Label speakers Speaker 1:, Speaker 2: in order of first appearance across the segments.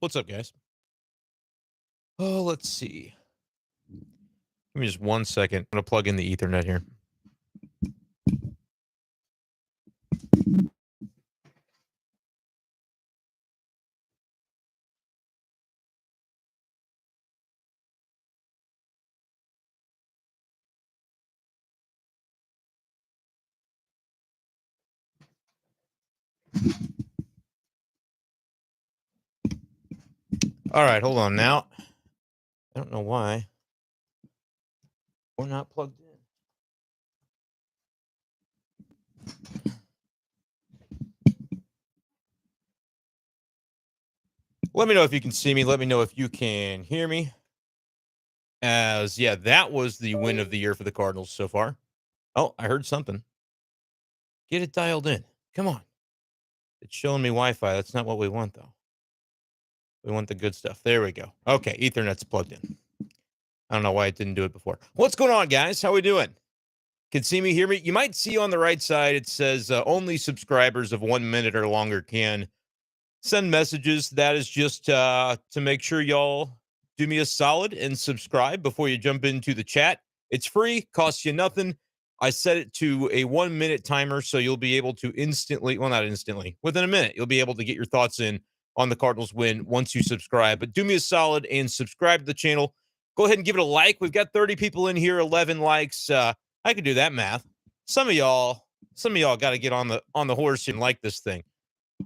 Speaker 1: What's up, guys? Oh, let's see. Give me just 1 second. I'm going to plug in the Ethernet here. All right, hold on now. I don't know why we're not plugged in. Let me know if you can see me. Let me know if you can hear me. That was the win of the year for the Cardinals so far. Oh, I heard something. Get it dialed in. Come on. It's showing me Wi-Fi. That's not what we want, though. We want the good stuff. There we go. Okay, Ethernet's plugged in. I don't know why it didn't do it before. What's going on, guys? How we doing? Can see me, hear me? You might see on the right side, it says only subscribers of 1 minute or longer can send messages. That is just to make sure y'all do me a solid and subscribe before you jump into the chat. It's free, costs you nothing. I set it to a 1 minute timer, so you'll be able to instantly, well, not instantly, within a minute, you'll be able to get your thoughts in on the Cardinals win once you subscribe. But do me a solid and subscribe to the channel. Go ahead and give it a like. We've got 30 people in here, 11 likes. I could do that math. Some of y'all got to get on the horse and like this thing.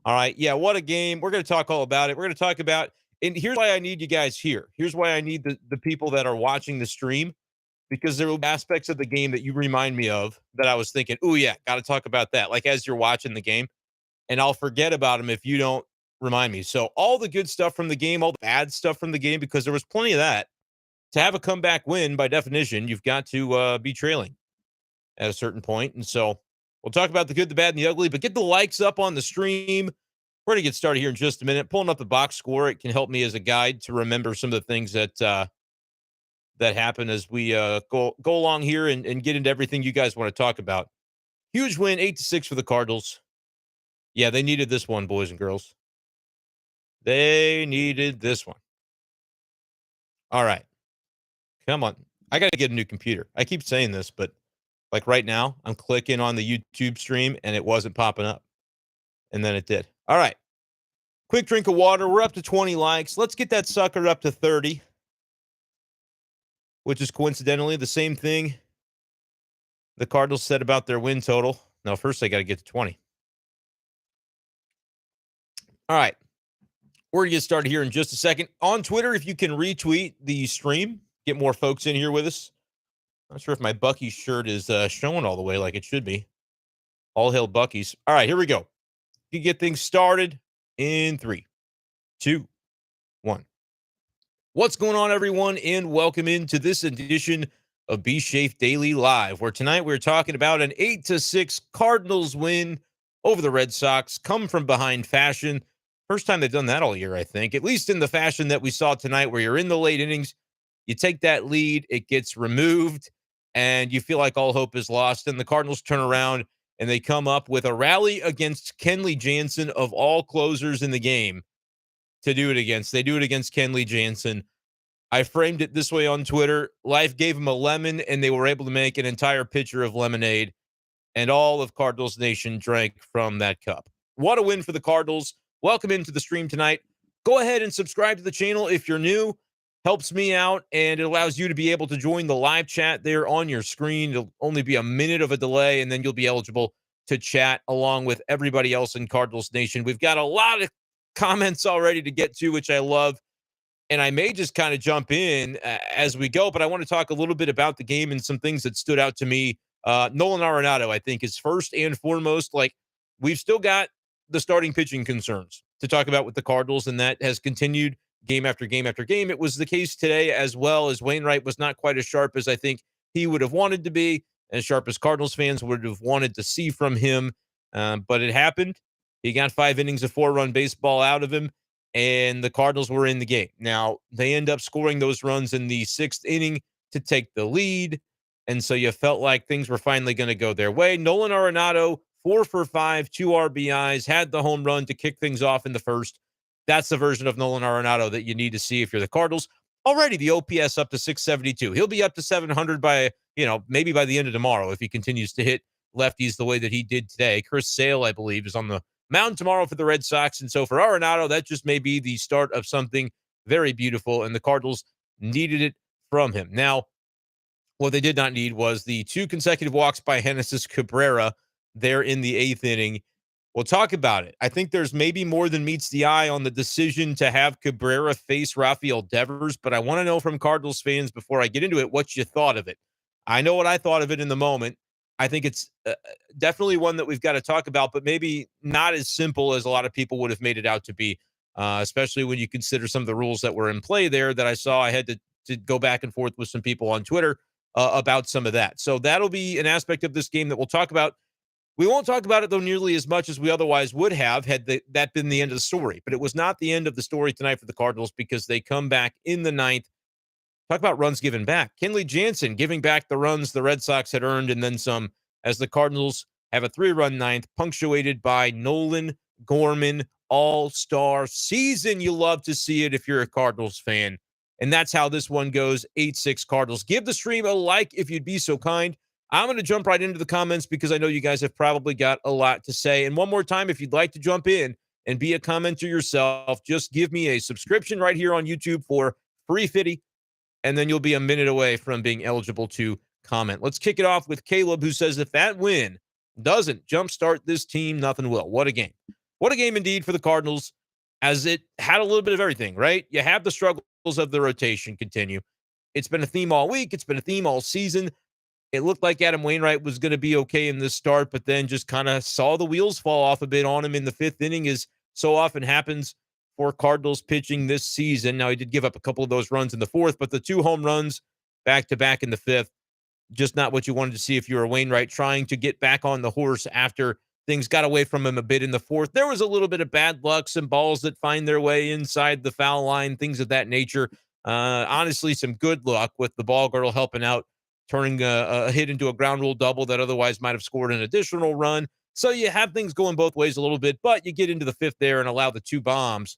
Speaker 1: All right. Yeah, what a game. We're going to talk all about it. We're going to talk about, and here's why I need you guys here. Here's why I need the people that are watching the stream, because there will be aspects of the game that you remind me of that I was thinking, oh, yeah, got to talk about that. Like as you're watching the game, and I'll forget about them if you don't remind me. So all the good stuff from the game, all the bad stuff from the game, because there was plenty of that. To have a comeback win, by definition, you've got to be trailing at a certain point. And so we'll talk about the good, the bad, and the ugly, but get the likes up on the stream. We're going to get started here in just a minute. Pulling up the box score, it can help me as a guide to remember some of the things that happen as we go along here and get into everything you guys want to talk about. Huge win, 8-6 for the Cardinals. Yeah, they needed this one, boys and girls. They needed this one. All right. Come on. I got to get a new computer. I keep saying this, but like right now, I'm clicking on the YouTube stream and it wasn't popping up. And then it did. All right. Quick drink of water. We're up to 20 likes. Let's get that sucker up to 30, which is coincidentally the same thing the Cardinals said about their win total. Now, first, they got to get to 20. All right. We're going to get started here in just a second. On Twitter, if you can retweet the stream, get more folks in here with us. Not sure if my Buc-ee's shirt is showing all the way like it should be. All hail Buc-ee's. All right, here we go. You get things started in 3, 2, 1. What's going on, everyone, and welcome into this edition of Be Safe Daily Live, where tonight we're talking about an 8-6 Cardinals win over the Red Sox. Come from behind fashion. First time they've done that all year, I think, at least in the fashion that we saw tonight, where you're in the late innings, you take that lead, it gets removed, and you feel like all hope is lost. And the Cardinals turn around and they come up with a rally against Kenley Jansen, of all closers in the game, to do it against. They do it against Kenley Jansen. I framed it this way on Twitter. Life gave them a lemon, and they were able to make an entire pitcher of lemonade, and all of Cardinals Nation drank from that cup. What a win for the Cardinals. Welcome into the stream tonight. Go ahead and subscribe to the channel if you're new. Helps me out, and it allows you to be able to join the live chat there on your screen. It'll only be a minute of a delay, and then you'll be eligible to chat along with everybody else in Cardinals Nation. We've got a lot of comments already to get to, which I love, and I may just kind of jump in as we go, but I want to talk a little bit about the game and some things that stood out to me. Nolan Arenado, I think, is first and foremost. Like, we've still got the starting pitching concerns to talk about with the Cardinals, and that has continued game after game after game. It was the case today as well, as Wainwright was not quite as sharp as I think he would have wanted to be, as sharp as Cardinals fans would have wanted to see from him. But it happened. He got 5 innings of 4-run baseball out of him, and the Cardinals were in the game. Now, they end up scoring those runs in the 6th inning to take the lead, and so you felt like things were finally going to go their way. Nolan Arenado, 4 for 5, 2 RBIs, had the home run to kick things off in the first. That's the version of Nolan Arenado that you need to see if you're the Cardinals. Already the OPS up to 672. He'll be up to 700 by, maybe by the end of tomorrow if he continues to hit lefties the way that he did today. Chris Sale, I believe, is on the mound tomorrow for the Red Sox. And so for Arenado, that just may be the start of something very beautiful. And the Cardinals needed it from him. Now, what they did not need was the 2 consecutive walks by Genesis Cabrera there in the 8th inning. We'll talk about it. I think there's maybe more than meets the eye on the decision to have Cabrera face Rafael Devers, but I want to know from Cardinals fans before I get into it what you thought of it. I know what I thought of it in the moment. I think it's definitely one that we've got to talk about, but maybe not as simple as a lot of people would have made it out to be, especially when you consider some of the rules that were in play there that I saw. I had to go back and forth with some people on Twitter about some of that. So that'll be an aspect of this game that we'll talk about. We won't talk about it, though, nearly as much as we otherwise would have had that been the end of the story. But it was not the end of the story tonight for the Cardinals because they come back in the 9th. Talk about runs given back. Kenley Jansen giving back the runs the Red Sox had earned and then some as the Cardinals have a 3-run 9th punctuated by Nolan Gorman all-star season. You love to see it if you're a Cardinals fan. And that's how this one goes, 8-6 Cardinals. Give the stream a like if you'd be so kind. I'm going to jump right into the comments because I know you guys have probably got a lot to say. And one more time, if you'd like to jump in and be a commenter yourself, just give me a subscription right here on YouTube for free fitty, and then you'll be a minute away from being eligible to comment. Let's kick it off with Caleb, who says, if that win doesn't jumpstart this team, nothing will. What a game. What a game indeed for the Cardinals, as it had a little bit of everything, right? You have the struggles of the rotation continue. It's been a theme all week. It's been a theme all season. It looked like Adam Wainwright was going to be okay in this start, but then just kind of saw the wheels fall off a bit on him in the 5th inning, as so often happens for Cardinals pitching this season. Now, he did give up a couple of those runs in the 4th, but the 2 home runs back-to-back in the 5th, just not what you wanted to see if you were Wainwright trying to get back on the horse after things got away from him a bit in the 4th. There was a little bit of bad luck, some balls that find their way inside the foul line, things of that nature. Honestly, some good luck with the ball girl helping out, turning a hit into a ground rule double that otherwise might have scored an additional run. So you have things going both ways a little bit, but you get into the 5th there and allow the 2 bombs.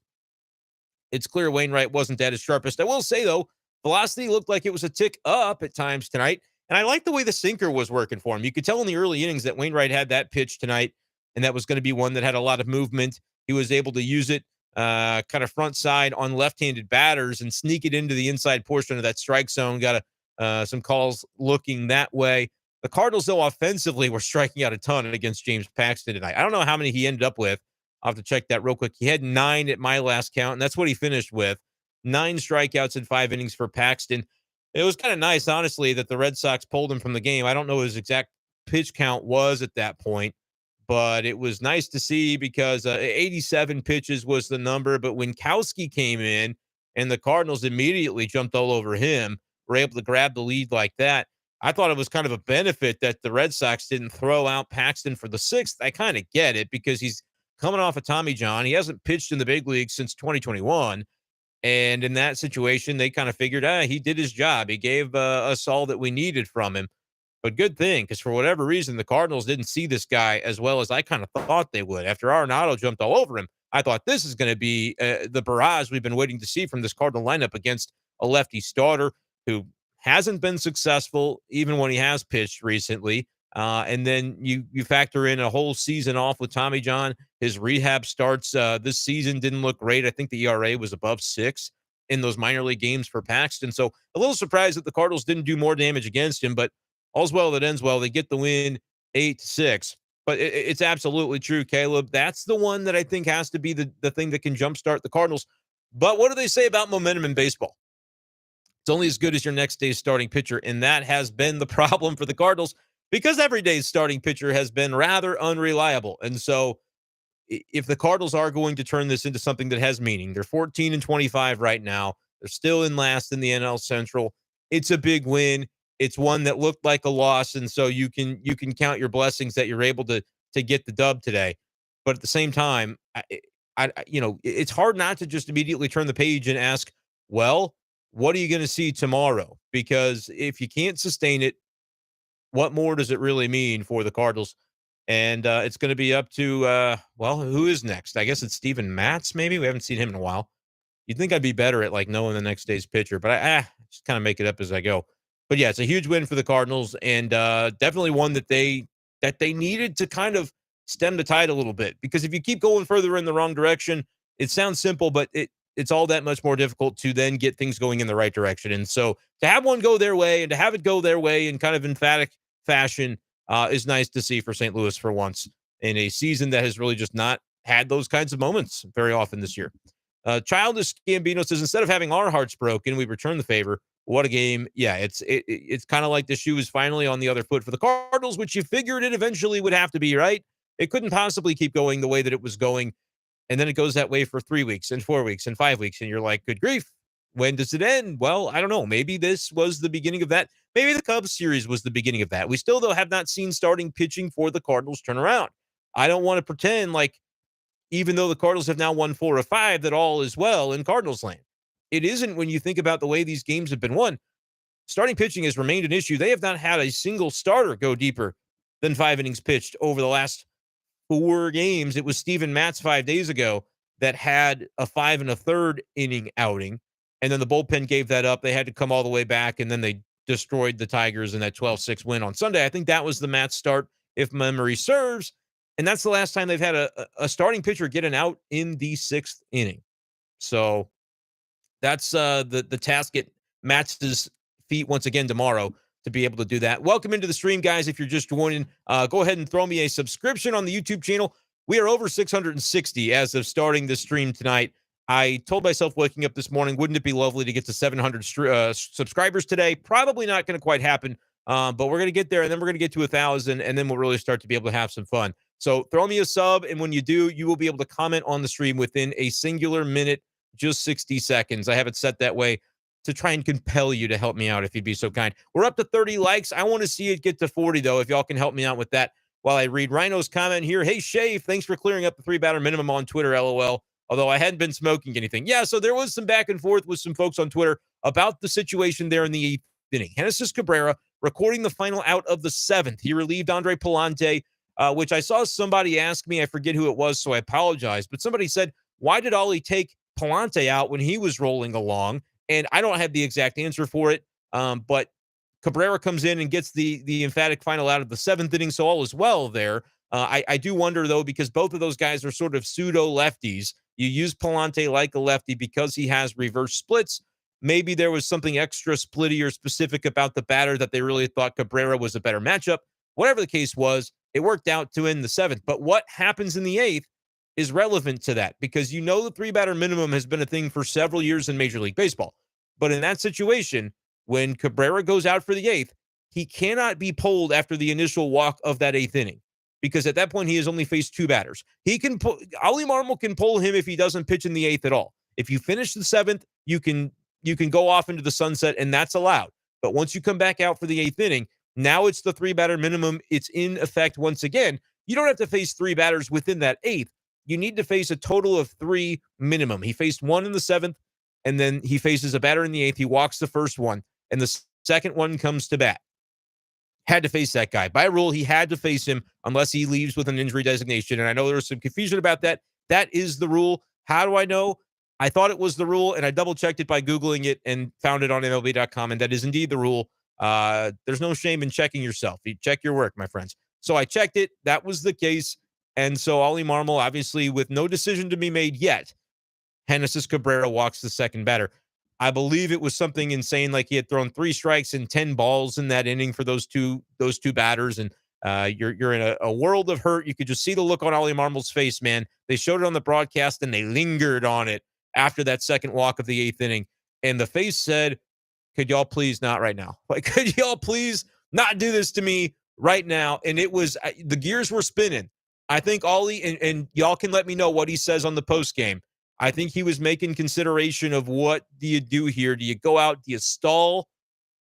Speaker 1: It's clear Wainwright wasn't at his sharpest. I will say, though, velocity looked like it was a tick up at times tonight, and I like the way the sinker was working for him. You could tell in the early innings that Wainwright had that pitch tonight, and that was going to be one that had a lot of movement. He was able to use it kind of front side on left-handed batters and sneak it into the inside portion of that strike zone. Got some calls looking that way. The Cardinals, though, offensively were striking out a ton against James Paxton tonight. I don't know how many he ended up with. I'll have to check that real quick. He had 9 at my last count, and that's what he finished with. 9 strikeouts in 5 innings for Paxton. It was kind of nice, honestly, that the Red Sox pulled him from the game. I don't know what his exact pitch count was at that point, but it was nice to see because 87 pitches was the number. But when Kowski came in and the Cardinals immediately jumped all over him, were able to grab the lead like that, I thought it was kind of a benefit that the Red Sox didn't throw out Paxton for the 6th. I kind of get it because he's coming off of Tommy John. He hasn't pitched in the big league since 2021. And in that situation, they kind of figured, he did his job. He gave us all that we needed from him. But good thing, because for whatever reason, the Cardinals didn't see this guy as well as I kind of thought they would. After Arenado jumped all over him, I thought this is going to be the barrage we've been waiting to see from this Cardinal lineup against a lefty starter who hasn't been successful even when he has pitched recently. And then you factor in a whole season off with Tommy John. His rehab starts this season didn't look great. I think the ERA was above 6 in those minor league games for Paxton. So a little surprised that the Cardinals didn't do more damage against him, but all's well that ends well. They get the win 8-6. But it's absolutely true, Caleb. That's the one that I think has to be the thing that can jumpstart the Cardinals. But what do they say about momentum in baseball? It's only as good as your next day's starting pitcher, and that has been the problem for the Cardinals because every day's starting pitcher has been rather unreliable. And so if the Cardinals are going to turn this into something that has meaning, they're 14-25 right now. They're still in last in the NL Central. It's a big win. It's one that looked like a loss, and so you can count your blessings that you're able to get the dub today. But at the same time, it's hard not to just immediately turn the page and ask, well, what are you going to see tomorrow? Because if you can't sustain it, what more does it really mean for the Cardinals And it's going to be up to, well, who is next? I guess it's Steven Matz, maybe. We haven't seen him in a while. You'd think I'd be better at like knowing the next day's pitcher, but I just kind of make it up as I go. But yeah, it's a huge win for the Cardinals, and definitely one that they needed to kind of stem the tide a little bit. Because if you keep going further in the wrong direction, it sounds simple, but it's all that much more difficult to then get things going in the right direction. And so to have one go their way and to have it go their way in kind of emphatic fashion is nice to see for St. Louis for once in a season that has really just not had those kinds of moments very often this year. Childish Gambino says, instead of having our hearts broken, we return the favor. What a game. Yeah, it's kind of like the shoe is finally on the other foot for the Cardinals, which you figured it eventually would have to be, right? It couldn't possibly keep going the way that it was going. And then it goes that way for 3 weeks and 4 weeks and 5 weeks. And you're like, good grief. When does it end? Well, I don't know. Maybe this was the beginning of that. Maybe the Cubs series was the beginning of that. We still, though, have not seen starting pitching for the Cardinals turn around. I don't want to pretend like, even though the Cardinals have now won 4 of 5, that all is well in Cardinals land. It isn't when you think about the way these games have been won. Starting pitching has remained an issue. They have not had a single starter go deeper than 5 innings pitched over the last 4 games. It was Steven Matz 5 days ago that had a 5 1/3 inning outing, and then the bullpen gave that up. They had to come all the way back, and then they destroyed the Tigers in that 12-6 win on Sunday. I think that was the Matz start, if memory serves. And that's the last time they've had a starting pitcher get an out in the 6th inning. So that's the task at Matz's feet once again tomorrow to be able to do that. Welcome into the stream, guys. If you're just joining, go ahead and throw me a subscription on the YouTube channel. We are over 660 as of starting the stream tonight. I told myself waking up this morning, wouldn't it be lovely to get to 700 subscribers today? Probably not going to quite happen, but we're going to get there, and then we're going to get to 1,000, and then we'll really start to be able to have some fun. So throw me a sub, and when you do, you will be able to comment on the stream within a singular minute, just 60 seconds. I have it set that way to try and compel you to help me out if you'd be so kind. We're up to 30 likes. I want to see it get to 40, though, if y'all can help me out with that while I read Rhino's comment here. Hey, Shave, thanks for clearing up the 3-batter minimum on Twitter, LOL. Although I hadn't been smoking anything. Yeah, so there was some back and forth with some folks on Twitter about the situation there in the 8th inning. Genesis Cabrera recording the final out of the 7th. He relieved Andre Palante, which I saw somebody ask me. I forget who it was, so I apologize. But somebody said, why did Ollie take Palante out when he was rolling along? And I don't have the exact answer for it, but Cabrera comes in and gets the emphatic final out of the 7th inning, so all is well there. I do wonder, though, because both of those guys are sort of pseudo-lefties. You use Palante like a lefty because he has reverse splits. Maybe there was something extra splitty or specific about the batter that they really thought Cabrera was a better matchup. Whatever the case was, it worked out to end the 7th. But what happens in the 8th is relevant to that, because you know the 3-batter minimum has been a thing for several years in Major League Baseball. But in that situation, when Cabrera goes out for the 8th, he cannot be pulled after the initial walk of that 8th inning, because at that point he has only faced 2 batters. He can pull, Ollie Marmol can pull him if he doesn't pitch in the 8th at all. If you finish the 7th, you can go off into the sunset, and that's allowed. But once you come back out for the 8th inning, now it's the 3-batter minimum. It's in effect once again. You don't have to face 3 batters within that 8th. You need to face a total of 3 minimum. He faced 1 in the 7th, and then he faces a batter in the 8th. He walks the first one, and the second one comes to bat. Had to face that guy. By rule, he had to face him unless he leaves with an injury designation. And I know there was some confusion about that. That is the rule. How do I know? I thought it was the rule, and I double-checked it by Googling it and found it on MLB.com, and that is indeed the rule. There's no shame in checking yourself. You check your work, my friends. So I checked it. That was the case. And so Ollie Marmol, obviously, with no decision to be made yet, Genesis Cabrera walks the second batter. I believe it was something insane, like he had thrown 3 strikes and 10 balls in that inning for those two batters, and you're in a world of hurt. You could just see the look on Ollie Marmol's face, man. They showed it on the broadcast, and they lingered on it after that second walk of the 8th inning, and the face said, "Could y'all please not right now? Like, could y'all please not do this to me right now?" And it was the gears were spinning. I think Ollie, and y'all can let me know what he says on the post game. I think he was making consideration of, what do you do here? Do you go out? Do you stall?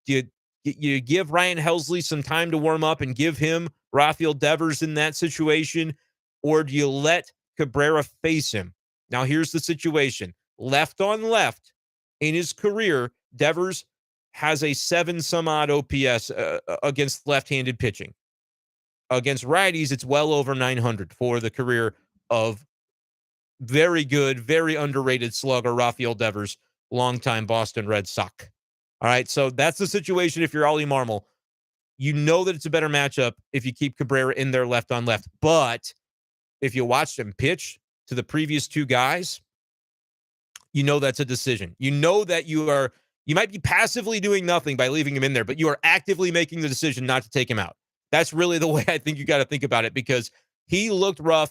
Speaker 1: Do you give Ryan Helsley some time to warm up and give him Rafael Devers in that situation? Or do you let Cabrera face him? Now, here's the situation. Left on left in his career, Devers has a 7-some-odd OPS against left-handed pitching. Against righties, it's well over 900 for the career of very good, very underrated slugger Rafael Devers, longtime Boston Red Sox. All right, so that's the situation if you're Ollie Marmol. You know that it's a better matchup if you keep Cabrera in there left on left. But if you watched him pitch to the previous two guys, you know that's a decision. You know that you might be passively doing nothing by leaving him in there, but you are actively making the decision not to take him out. That's really the way I think you got to think about it, because he looked rough.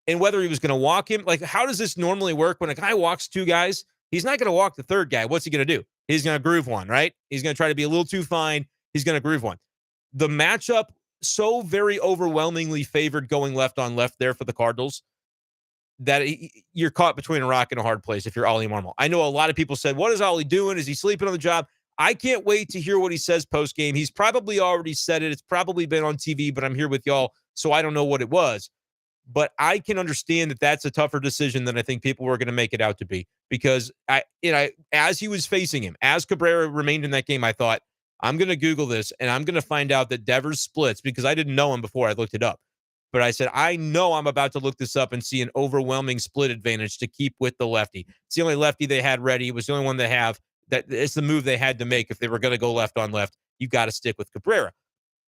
Speaker 1: And whether he was going to walk him, like, how does this normally work when a guy walks two guys? He's not going to walk the third guy. What's he going to do? He's going to groove one, right? He's going to try to be a little too fine. He's going to groove one. The matchup so very overwhelmingly favored going left on left there for the Cardinals that you're caught between a rock and a hard place if you're Ollie Marmol. I know a lot of people said, what is Ollie doing? Is he sleeping on the job? I can't wait to hear what he says post-game. He's probably already said it. It's probably been on TV, but I'm here with y'all, so I don't know what it was. But I can understand that that's a tougher decision than I think people were going to make it out to be, because as he was facing him, as Cabrera remained in that game, I thought, I'm going to Google this and I'm going to find out that Devers splits, because I didn't know him before I looked it up. But I said, I know I'm about to look this up and see an overwhelming split advantage to keep with the lefty. It's the only lefty they had ready. It was the only one they have. That it's the move they had to make if they were going to go left on left. You got to stick with Cabrera.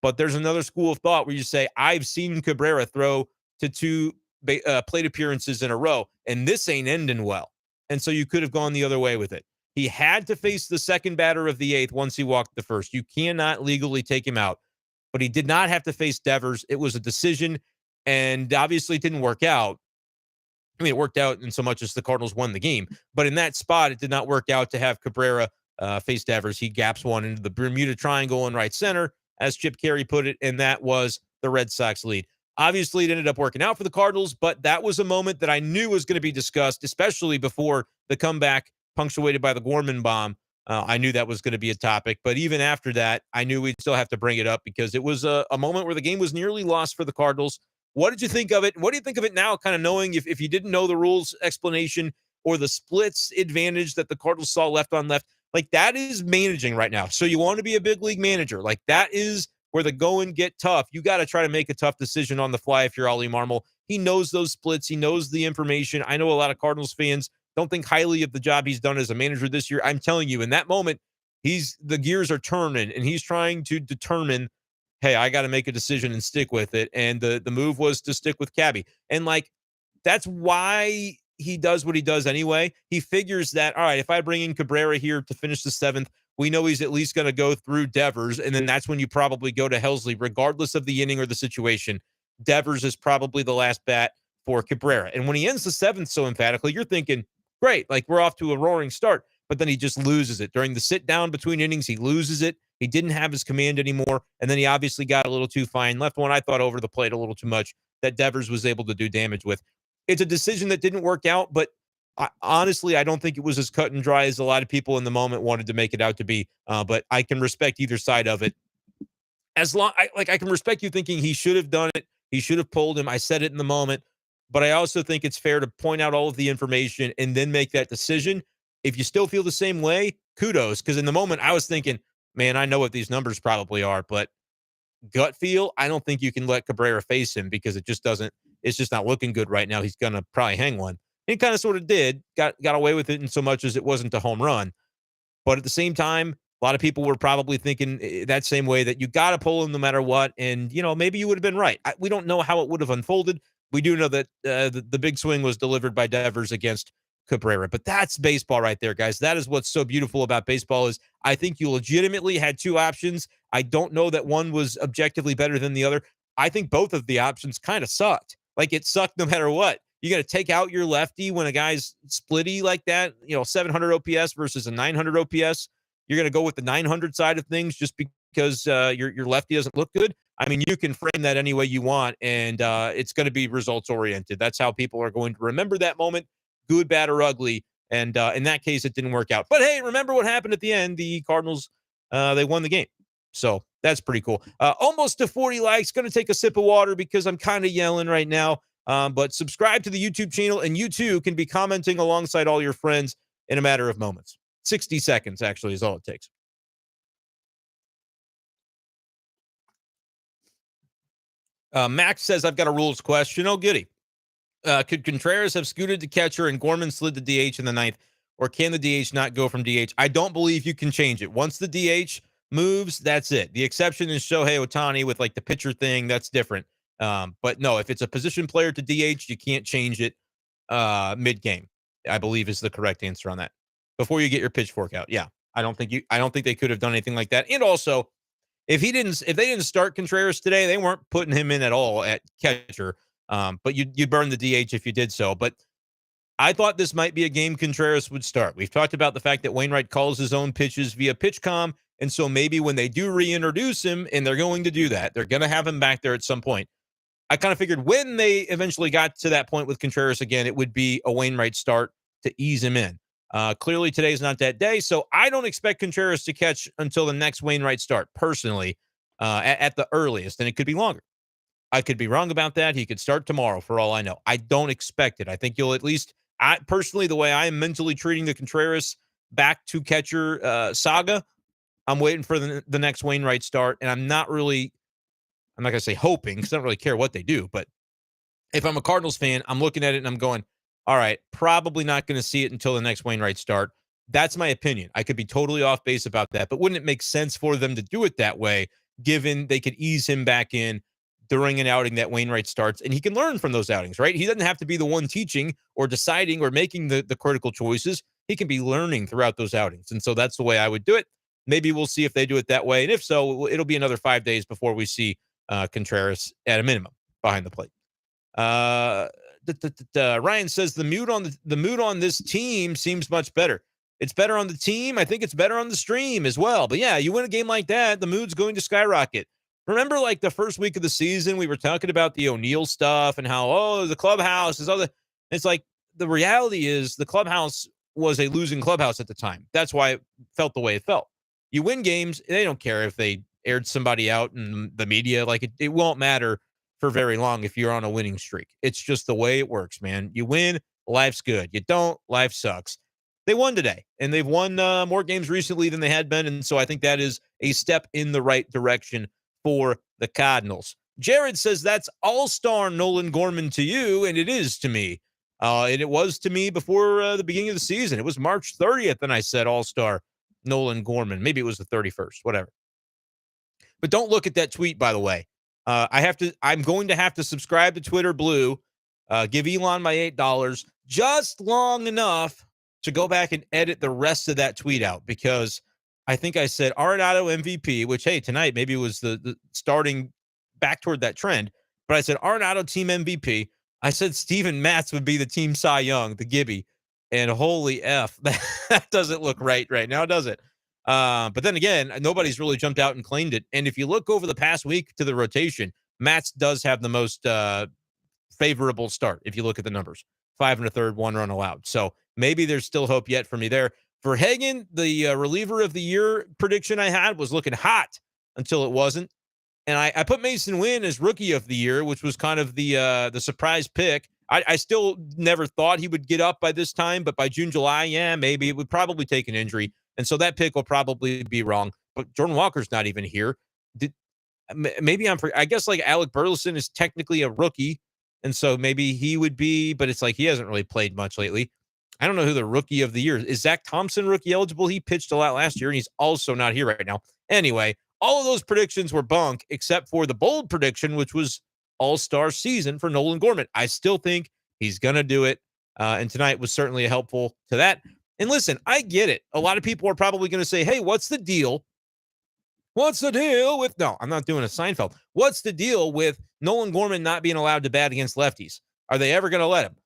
Speaker 1: But there's another school of thought where you say, I've seen Cabrera throw to two plate appearances in a row, and this ain't ending well. And so you could have gone the other way with it. He had to face the second batter of the eighth once he walked the first. You cannot legally take him out. But he did not have to face Devers. It was a decision, and obviously it didn't work out. I mean, it worked out in so much as the Cardinals won the game. But in that spot, it did not work out to have Cabrera face Devers. He gaps one into the Bermuda Triangle in right center, as Chip Carey put it, and that was the Red Sox lead. Obviously, it ended up working out for the Cardinals, but that was a moment that I knew was going to be discussed, especially before the comeback punctuated by the Gorman bomb. I knew that was going to be a topic, but even after that, I knew we'd still have to bring it up because it was a moment where the game was nearly lost for the Cardinals. What did you think of it? What do you think of it now, kind of knowing if you didn't know the rules explanation or the splits advantage that the Cardinals saw left on left? Like, that is managing right now. So you want to be a big league manager. Like, that is where the going get tough. You got to try to make a tough decision on the fly if you're Ollie Marmol. He knows those splits. He knows the information. I know a lot of Cardinals fans don't think highly of the job he's done as a manager this year. I'm telling you, in that moment, the gears are turning, and he's trying to determine, hey, I got to make a decision and stick with it. And the move was to stick with Cabby. And, like, that's why he does what he does anyway. He figures that, all right, if I bring in Cabrera here to finish the seventh, we know he's at least going to go through Devers, and then that's when you probably go to Helsley, regardless of the inning or the situation. Devers is probably the last bat for Cabrera. And when he ends the seventh so emphatically, you're thinking, great, like, we're off to a roaring start. But then he just loses it. During the sit down between innings, he loses it. He didn't have his command anymore. And then he obviously got a little too fine. Left one, I thought, over the plate a little too much that Devers was able to do damage with. It's a decision that didn't work out, but honestly, I don't think it was as cut and dry as a lot of people in the moment wanted to make it out to be. But I can respect either side of it. I can respect you thinking he should have done it. He should have pulled him. I said it in the moment, but I also think it's fair to point out all of the information and then make that decision. If you still feel the same way, kudos. Because in the moment, I was thinking, man, I know what these numbers probably are, but gut feel, I don't think you can let Cabrera face him because it's just not looking good right now. He's going to probably hang one. He kind of sort of did, got away with it in so much as it wasn't a home run. But at the same time, a lot of people were probably thinking that same way, that you got to pull him no matter what. And, maybe you would have been right. We don't know how it would have unfolded. We do know that the big swing was delivered by Devers against Cabrera. But that's baseball right there, guys. That is what's so beautiful about baseball is I think you legitimately had two options. I don't know that one was objectively better than the other. I think both of the options kind of sucked. Like, it sucked no matter what. You got to take out your lefty when a guy's splitty like that, 700 OPS versus a 900 OPS. You're going to go with the 900 side of things just because your lefty doesn't look good. I mean, you can frame that any way you want, and it's going to be results oriented. That's how people are going to remember that moment, good, bad, or ugly. And in that case, it didn't work out. But hey, remember what happened at the end? The Cardinals, they won the game. So that's pretty cool. Almost to 40 likes. Going to take a sip of water because I'm kind of yelling right now. But subscribe to the YouTube channel, and you too can be commenting alongside all your friends in a matter of moments. 60 seconds, actually, is all it takes. Max says, I've got a rules question. Oh, goody. Could Contreras have scooted to catcher and Gorman slid to DH in the ninth, or can the DH not go from DH? I don't believe you can change it. Once the DH moves, that's it. The exception is Shohei Ohtani with like the pitcher thing. That's different. But no, if it's a position player to DH, you can't change it mid-game, I believe is the correct answer on that. Before you get your pitchfork out. Yeah. I don't think they could have done anything like that. And also, if they didn't start Contreras today, they weren't putting him in at all at catcher. But you burn the DH if you did so. But I thought this might be a game Contreras would start. We've talked about the fact that Wainwright calls his own pitches via PitchCom, and so maybe when they do reintroduce him, and they're going to do that, they're going to have him back there at some point. I kind of figured when they eventually got to that point with Contreras again, it would be a Wainwright start to ease him in. Clearly, today's not that day, so I don't expect Contreras to catch until the next Wainwright start, personally, at the earliest, and it could be longer. I could be wrong about that. He could start tomorrow for all I know. I don't expect it. I think you'll at least, personally, the way I am mentally treating the Contreras back to catcher saga, I'm waiting for the next Wainwright start, and I'm not going to say hoping because I don't really care what they do, but if I'm a Cardinals fan, I'm looking at it and I'm going, all right, probably not going to see it until the next Wainwright start. That's my opinion. I could be totally off base about that, but wouldn't it make sense for them to do it that way, given they could ease him back in during an outing that Wainwright starts, and he can learn from those outings, right? He doesn't have to be the one teaching or deciding or making the critical choices. He can be learning throughout those outings, and so that's the way I would do it. Maybe we'll see if they do it that way, and if so, it'll be another 5 days before we see Contreras at a minimum behind the plate. Ryan says the mood on this team seems much better. It's better on the team. I think it's better on the stream as well. But yeah, you win a game like that, the mood's going to skyrocket. Remember, like the first week of the season, we were talking about the O'Neal stuff and how the clubhouse is other. It's like the reality is the clubhouse was a losing clubhouse at the time. That's why it felt the way it felt. You win games, they don't care if they aired somebody out in the media. Like it won't matter for very long if you're on a winning streak. It's just the way it works, man. You win, life's good. You don't, life sucks. They won today, and they've won more games recently than they had been, and so I think that is a step in the right direction for the Cardinals. Jared says that's all-star Nolan Gorman to you, and it is to me. And it was to me before the beginning of the season. It was March 30th, and I said all-star Nolan Gorman. Maybe it was the 31st, whatever. But don't look at that tweet, by the way. I'm going to have to subscribe to Twitter Blue, give Elon my $8 just long enough to go back and edit the rest of that tweet out, because I think I said Arenado MVP, which, hey, tonight maybe was the starting back toward that trend. But I said Arenado team MVP. I said Steven Matz would be the team Cy Young, the Gibby. And holy F, that doesn't look right now, does it? But then again, nobody's really jumped out and claimed it. And if you look over the past week to the rotation, Matz does have the most favorable start. If you look at the numbers, 5 1/3, 1 run allowed. So maybe there's still hope yet for me there. For Hagen, the reliever of the year prediction I had was looking hot until it wasn't. And I put Mason Wynn as rookie of the year, which was kind of the surprise pick. I still never thought he would get up by this time, but by June, July, yeah, maybe it would probably take an injury. And so that pick will probably be wrong. But Jordan Walker's not even here. I guess like Alec Burleson is technically a rookie. And so maybe he would be, but it's like he hasn't really played much lately. I don't know who the rookie of the year is. Zach Thompson rookie eligible? He pitched a lot last year, and he's also not here right now. Anyway, all of those predictions were bunk except for the bold prediction, which was all-star season for Nolan Gorman. I still think he's going to do it, and tonight was certainly helpful to that. And listen, I get it. A lot of people are probably going to say, hey, what's the deal? What's the deal with – no, I'm not doing a Seinfeld. What's the deal with Nolan Gorman not being allowed to bat against lefties? Are they ever going to let him?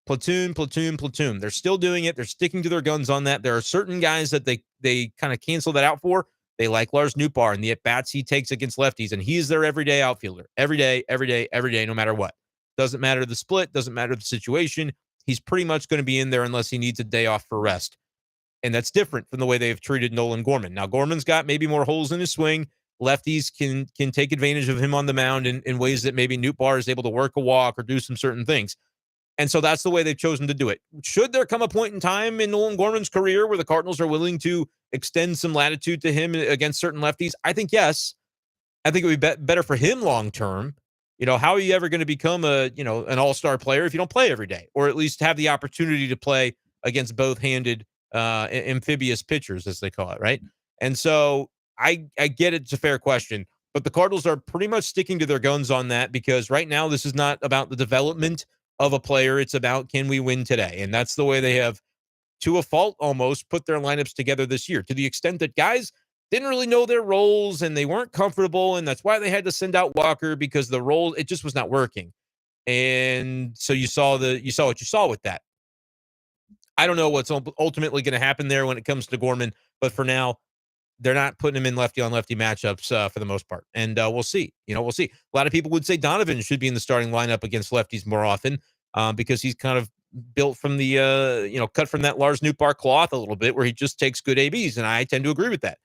Speaker 1: Platoon, platoon, platoon. They're still doing it. They're sticking to their guns on that. There are certain guys that they kind of cancel that out for. They like Lars Nootbaar and the at-bats he takes against lefties, and he's their everyday outfielder. Every day, no matter what. Doesn't matter the split, doesn't matter the situation. He's pretty much going to be in there unless he needs a day off for rest. And that's different from the way they've treated Nolan Gorman. Now, Gorman's got maybe more holes in his swing. Lefties can take advantage of him on the mound in ways that maybe Nootbaar is able to work a walk or do some certain things. And so that's the way they've chosen to do it. Should there come a point in time in Nolan Gorman's career where the Cardinals are willing to extend some latitude to him against certain lefties? I think yes. I think it would be better for him long term. How are you ever going to become an all-star player if you don't play every day, or at least have the opportunity to play against both-handed amphibious pitchers, as they call it, right? And so I get it's a fair question, but the Cardinals are pretty much sticking to their guns on that because right now this is not about the development of a player. It's about, can we win today? And that's the way they have, to a fault almost, put their lineups together this year, to the extent that guys didn't really know their roles and they weren't comfortable. And that's why they had to send out Walker, because the role, it just was not working. And so you saw what you saw with that. I don't know what's ultimately going to happen there when it comes to Gorman, but for now, they're not putting him in lefty on lefty matchups for the most part. And we'll see. We'll see. A lot of people would say Donovan should be in the starting lineup against lefties more often because he's kind of built from the, cut from that Lars Nootbaar cloth a little bit, where he just takes good ABs. And I tend to agree with that.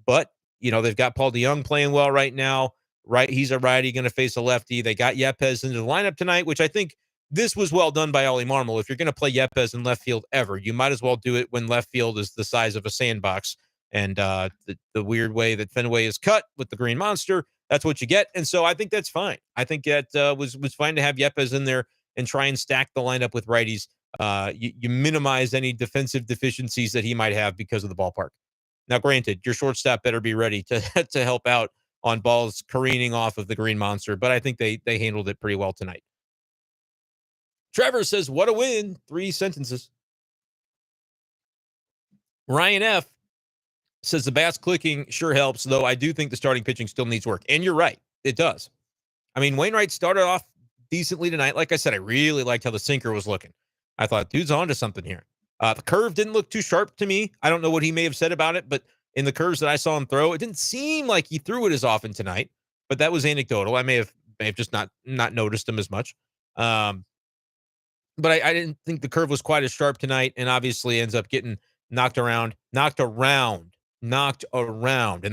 Speaker 1: But, they've got Paul DeYoung playing well right now. Right. He's a righty going to face a lefty. They got Yepez into the lineup tonight, which I think this was well done by Ollie Marmol. If you're going to play Yepez in left field ever, you might as well do it when left field is the size of a sandbox. And the weird way that Fenway is cut with the Green Monster, that's what you get. And so I think that's fine. I think that was fine to have Yepez in there and try and stack the lineup with righties. You minimize any defensive deficiencies that he might have because of the ballpark. Now, granted, your shortstop better be ready to help out on balls careening off of the Green Monster, but I think they handled it pretty well tonight. Trevor says, what a win. 3 sentences. Ryan F. says the bass clicking sure helps, though I do think the starting pitching still needs work. And you're right. It does. I mean, Wainwright started off decently tonight. Like I said, I really liked how the sinker was looking. I thought, dude's onto something here. The curve didn't look too sharp to me. I don't know what he may have said about it, but in the curves that I saw him throw, it didn't seem like he threw it as often tonight. But that was anecdotal. I may have just not noticed him as much. But I didn't think the curve was quite as sharp tonight, and obviously ends up getting knocked around. And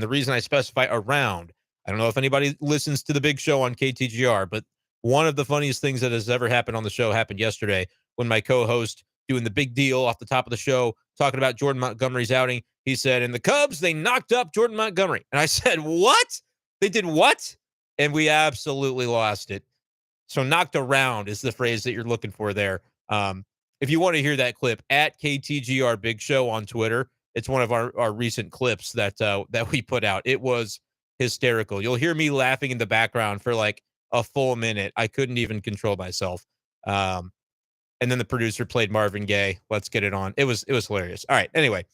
Speaker 1: the reason I specify around, I don't know if anybody listens to the big show on KTGR, but one of the funniest things that has ever happened on the show happened yesterday when my co-host, doing the big deal off the top of the show, talking about Jordan Montgomery's outing, he said, and the Cubs, they knocked up Jordan Montgomery. And I said, what? They did what? And we absolutely lost it. So knocked around is the phrase that you're looking for there. If you want to hear that clip, at KTGR Big Show on Twitter, it's one of our recent clips that we put out. It was hysterical. You'll hear me laughing in the background for like a full minute. I couldn't even control myself. And then the producer played Marvin Gaye. Let's get it on. It was hilarious. All right. Anyway,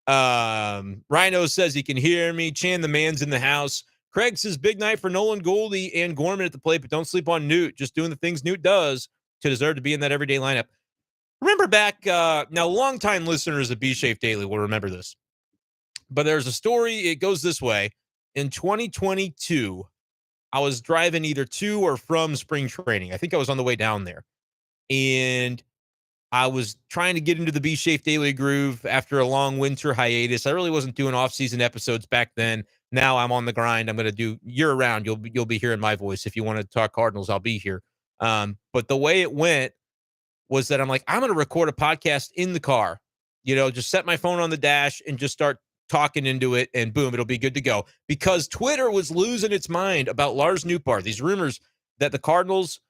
Speaker 1: Rhino says he can hear me. Chan, the man's in the house. Craig says big night for Nolan Goldie and Gorman at the plate, but don't sleep on Newt. Just doing the things Newt does to deserve to be in that everyday lineup. Remember back, now longtime listeners of B-Shape Daily will remember this, but there's a story. It goes this way. In 2022, I was driving either to or from spring training. I think I was on the way down there. And I was trying to get into the B-Shape Daily groove after a long winter hiatus. I really wasn't doing off-season episodes back then. Now I'm on the grind. I'm going to do year-round. You'll be hearing my voice. If you want to talk Cardinals, I'll be here. But the way it went was that I'm like, I'm going to record a podcast in the car. Just set my phone on the dash and just start talking into it, and boom, it'll be good to go. Because Twitter was losing its mind about Lars Nootbaar. These rumors that the Cardinals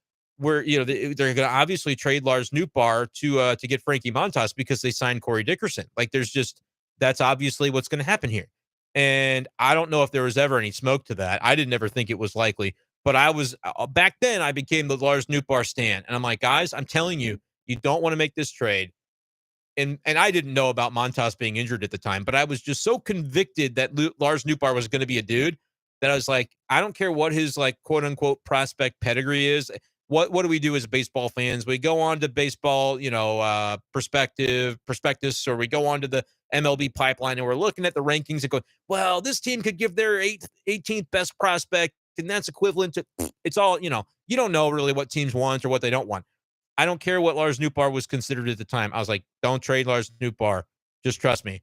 Speaker 1: where they're going to obviously trade Lars Nootbaar to get Frankie Montas because they signed Corey Dickerson. Like that's obviously what's going to happen here. And I don't know if there was ever any smoke to that. I didn't ever think it was likely, but I was back then I became the Lars Nootbaar stan. And I'm like, guys, I'm telling you, you don't want to make this trade. And I didn't know about Montas being injured at the time, but I was just so convicted that Lars Nootbaar was going to be a dude that I was like, I don't care what his like quote unquote prospect pedigree is. What do we do as baseball fans? We go on to baseball, prospectus, or we go on to the MLB pipeline and we're looking at the rankings and go, well, this team could give their 18th best prospect, and that's equivalent to, it's all, you don't know really what teams want or what they don't want. I don't care what Lars Nootbaar was considered at the time. I was like, don't trade Lars Nootbaar. Just trust me.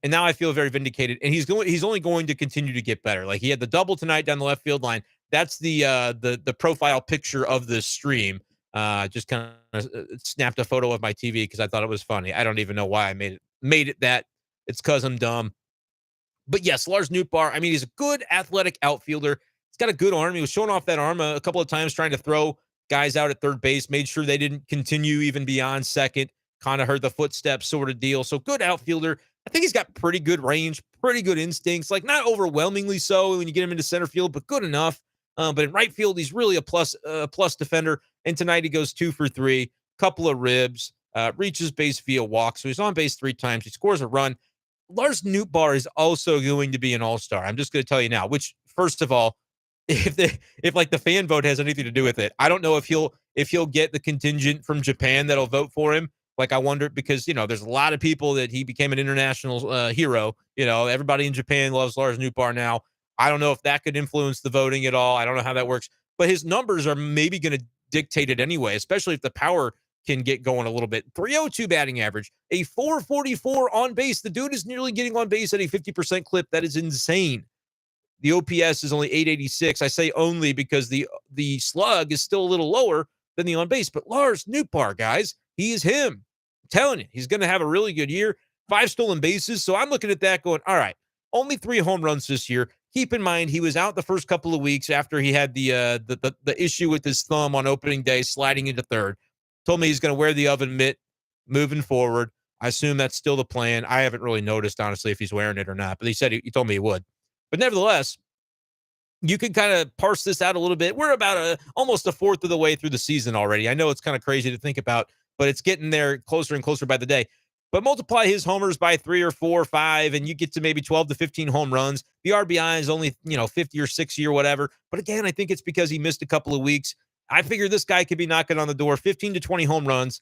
Speaker 1: And now I feel very vindicated. And he's only going to continue to get better. Like he had the double tonight down the left field line. That's the profile picture of the stream. Just kind of snapped a photo of my TV because I thought it was funny. I don't even know why I made it that. It's because I'm dumb. But yes, Lars Nootbaar, I mean, he's a good athletic outfielder. He's got a good arm. He was showing off that arm a couple of times, trying to throw guys out at third base, made sure they didn't continue even beyond second, kind of heard the footsteps sort of deal. So good outfielder. I think he's got pretty good range, pretty good instincts, like not overwhelmingly so when you get him into center field, but good enough. But in right field, he's really a plus defender. And tonight he goes 2 for 3, couple of ribs, reaches base via walk. So he's on base 3 times. He scores a run. Lars Nootbaar is also going to be an all-star. I'm just going to tell you now, which first of all, if like the fan vote has anything to do with it, I don't know if he'll get the contingent from Japan that'll vote for him. Like I wonder because there's a lot of people that he became an international hero. Everybody in Japan loves Lars Nootbaar now. I don't know if that could influence the voting at all. I don't know how that works, but his numbers are maybe going to dictate it anyway, especially if the power can get going a little bit. 302 batting average, a 444 on base. The dude is nearly getting on base at a 50% clip. That is insane. The OPS is only 886. I say only because the slug is still a little lower than the on base. But Lars Nootbaar, guys, he is him. I'm telling you, he's going to have a really good year. 5 stolen bases. So I'm looking at that going, all right, only 3 home runs this year. Keep in mind, he was out the first couple of weeks after he had the issue with his thumb on opening day, sliding into third. Told me he's going to wear the oven mitt moving forward. I assume that's still the plan. I haven't really noticed, honestly, if he's wearing it or not. But he said he told me he would. But nevertheless, you can kind of parse this out a little bit. We're about almost a fourth of the way through the season already. I know it's kind of crazy to think about, but it's getting there closer and closer by the day. But multiply his homers by 3 or 4 or 5, and you get to maybe 12 to 15 home runs. The RBI is only 50 or 60 or whatever. But again, I think it's because he missed a couple of weeks. I figure this guy could be knocking on the door 15 to 20 home runs,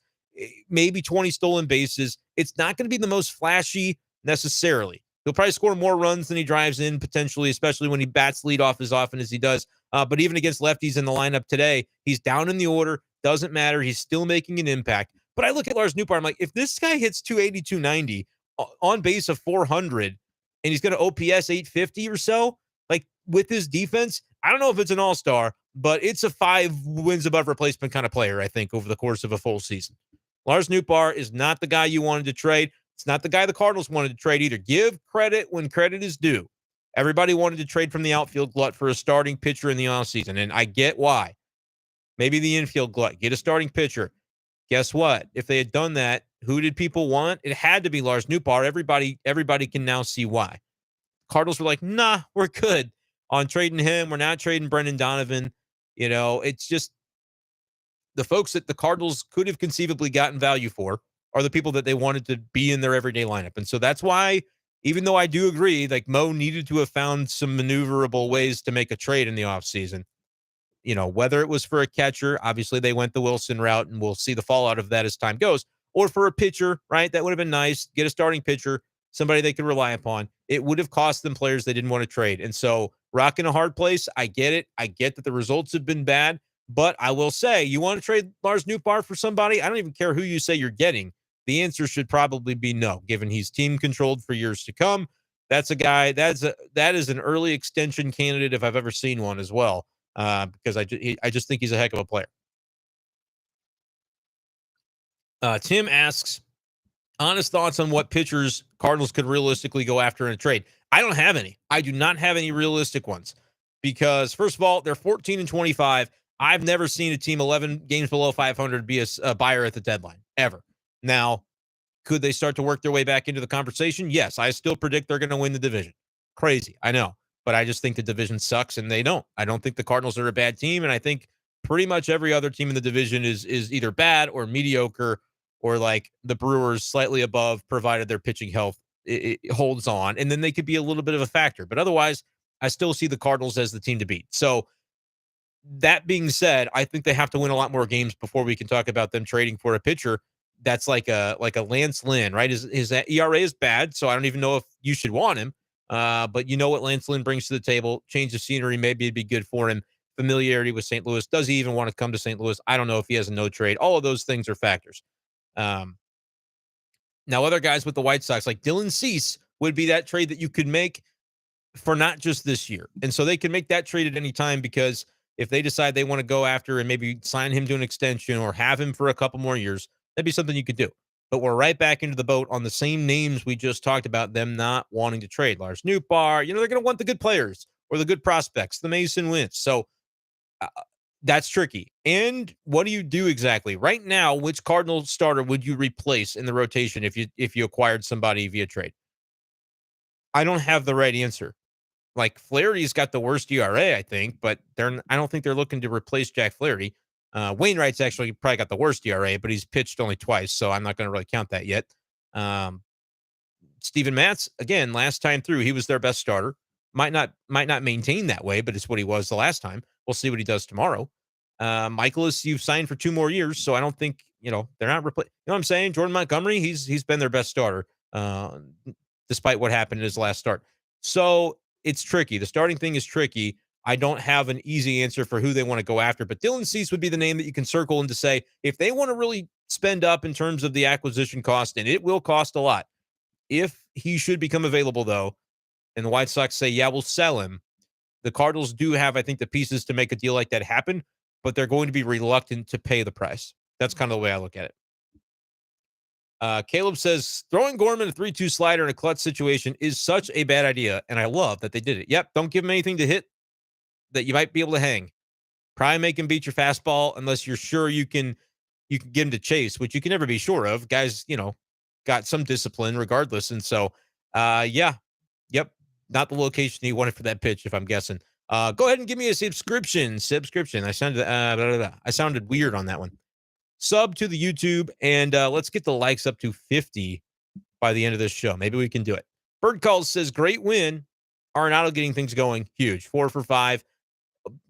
Speaker 1: maybe 20 stolen bases. It's not going to be the most flashy necessarily. He'll probably score more runs than he drives in potentially, especially when he bats leadoff as often as he does. But even against lefties in the lineup today, he's down in the order. Doesn't matter. He's still making an impact. But I look at Lars Nootbaar, I'm like, if this guy hits 280, 290 on base of 400, and he's going to OPS 850 or so, like with his defense, I don't know if it's an all-star, but it's a 5 wins above replacement kind of player, I think, over the course of a full season. Lars Nootbaar is not the guy you wanted to trade. It's not the guy the Cardinals wanted to trade either. Give credit when credit is due. Everybody wanted to trade from the outfield glut for a starting pitcher in the offseason, and I get why. Maybe the infield glut. Get a starting pitcher. Guess what? If they had done that, who did people want? It had to be Lars Nootbaar. Everybody can now see why. Cardinals were like, nah, we're good on trading him. We're not trading Brendan Donovan. It's just the folks that the Cardinals could have conceivably gotten value for are the people that they wanted to be in their everyday lineup. And so that's why, even though I do agree, like Mo needed to have found some maneuverable ways to make a trade in the offseason. Whether it was for a catcher, obviously they went the Wilson route, and we'll see the fallout of that as time goes, or for a pitcher, right? That would have been nice. Get a starting pitcher, somebody they could rely upon. It would have cost them players they didn't want to trade. And so rocking a hard place, I get it. I get that the results have been bad, but I will say, you want to trade Lars Nootbaar for somebody? I don't even care who you say you're getting. The answer should probably be no, given he's team controlled for years to come. That's a guy that is an early extension candidate if I've ever seen one as well. Because I just think he's a heck of a player. Tim asks, honest thoughts on what pitchers Cardinals could realistically go after in a trade. I don't have any. I do not have any realistic ones because, first of all, they're 14 and 25. I've never seen a team 11 games below 500 be a buyer at the deadline, ever. Now, could they start to work their way back into the conversation? Yes, I still predict they're going to win the division. Crazy, I know. But I just think the division sucks, and they don't. I don't think the Cardinals are a bad team, and I think pretty much every other team in the division is either bad or mediocre or like the Brewers slightly above, provided their pitching health it holds on, and then they could be a little bit of a factor. But otherwise, I still see the Cardinals as the team to beat. So that being said, I think they have to win a lot more games before we can talk about them trading for a pitcher that's like a Lance Lynn, right? His ERA is bad, so I don't even know if you should want him. But you know what Lance Lynn brings to the table. Change of scenery, maybe it'd be good for him. Familiarity with St. Louis. Does he even want to come to St. Louis? I don't know if he has a no trade. All of those things are factors. Now, other guys with the White Sox, like Dylan Cease, would be that trade that you could make for not just this year. And so they can make that trade at any time because if they decide they want to go after and maybe sign him to an extension or have him for a couple more years, that'd be something you could do. But we're right back into the boat on the same names we just talked about, them not wanting to trade. Lars Nootbaar, they're going to want the good players, or the good prospects, the Mason Wentz. So uh, that's tricky. And what do you do exactly right now? Which Cardinals starter would you replace in the rotation if you acquired somebody via trade? I don't have the right answer. Like Flaherty's got the worst ERA, I think, but I don't think they're looking to replace Jack Flaherty. Wainwright's actually probably got the worst ERA, but he's pitched only twice, so I'm not going to really count that yet. Um, Steven Matz, again, last time through, he was their best starter. Might not maintain that way, but it's what he was the last time. We'll see what he does tomorrow. Michaelis, you've signed for 2 more years, so I don't think they're not replacing. You know what I'm saying? Jordan Montgomery, he's been their best starter, despite what happened in his last start. So it's tricky. The starting thing is tricky. I don't have an easy answer for who they want to go after, but Dylan Cease would be the name that you can circle and to say if they want to really spend up in terms of the acquisition cost, and it will cost a lot. If he should become available, though, and the White Sox say, yeah, we'll sell him, the Cardinals do have, I think, the pieces to make a deal like that happen, but they're going to be reluctant to pay the price. That's kind of the way I look at it. Caleb says, throwing Gorman a 3-2 slider in a clutch situation is such a bad idea, and I love that they did it. Yep, don't give him anything to hit that you might be able to hang. Probably make him beat your fastball unless you're sure you can get him to chase, which you can never be sure of. Guys, got some discipline regardless. And so, yeah, yep, not the location he wanted for that pitch, if I'm guessing. Go ahead and give me a subscription. I sounded weird on that one. Sub to the YouTube, and let's get the likes up to 50 by the end of this show. Maybe we can do it. Bird Calls says, great win. Arenado getting things going. Huge. 4 for 5.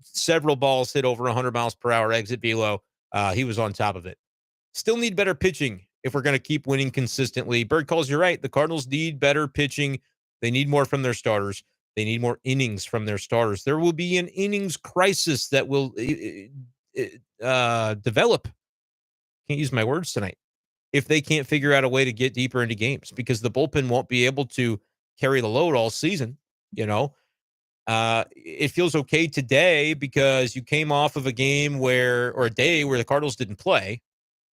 Speaker 1: Several balls hit over 100 miles per hour exit velo. He was on top of it. Still need better pitching if we're going to keep winning consistently. Bird Calls, you're right. The Cardinals need better pitching. They need more from their starters. They need more innings from their starters. There will be an innings crisis that will develop. Can't use my words tonight. If they can't figure out a way to get deeper into games, because the bullpen won't be able to carry the load all season. It feels okay today because you came off of a game or a day where the Cardinals didn't play.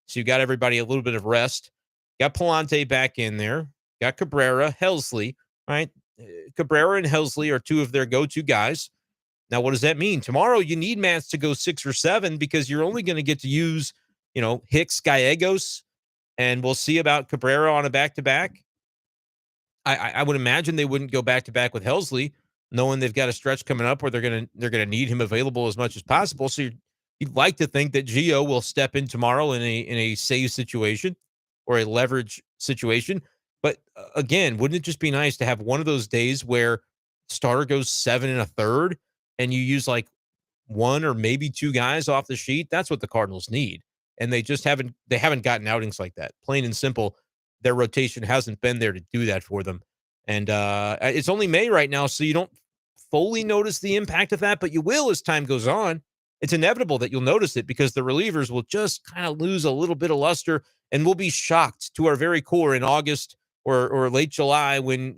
Speaker 1: So you got everybody a little bit of rest. Got Palante back in there. Got Cabrera, Helsley, right? Cabrera and Helsley are 2 of their go-to guys. Now, what does that mean? Tomorrow, you need Matz to go 6 or 7 because you're only going to get to use, Hicks, Gallegos, and we'll see about Cabrera on a back-to-back. I would imagine they wouldn't go back-to-back with Helsley, knowing they've got a stretch coming up where they're gonna need him available as much as possible. So you'd like to think that Gio will step in tomorrow in a save situation or a leverage situation. But again, wouldn't it just be nice to have one of those days where starter goes 7 1/3 and you use like 1 or maybe 2 guys off the sheet? That's what the Cardinals need. And they haven't gotten outings like that. Plain and simple, their rotation hasn't been there to do that for them. And it's only May right now, so you don't fully notice the impact of that, but you will as time goes on. It's inevitable that you'll notice it because the relievers will just kind of lose a little bit of luster, and we'll be shocked to our very core in August or late July when,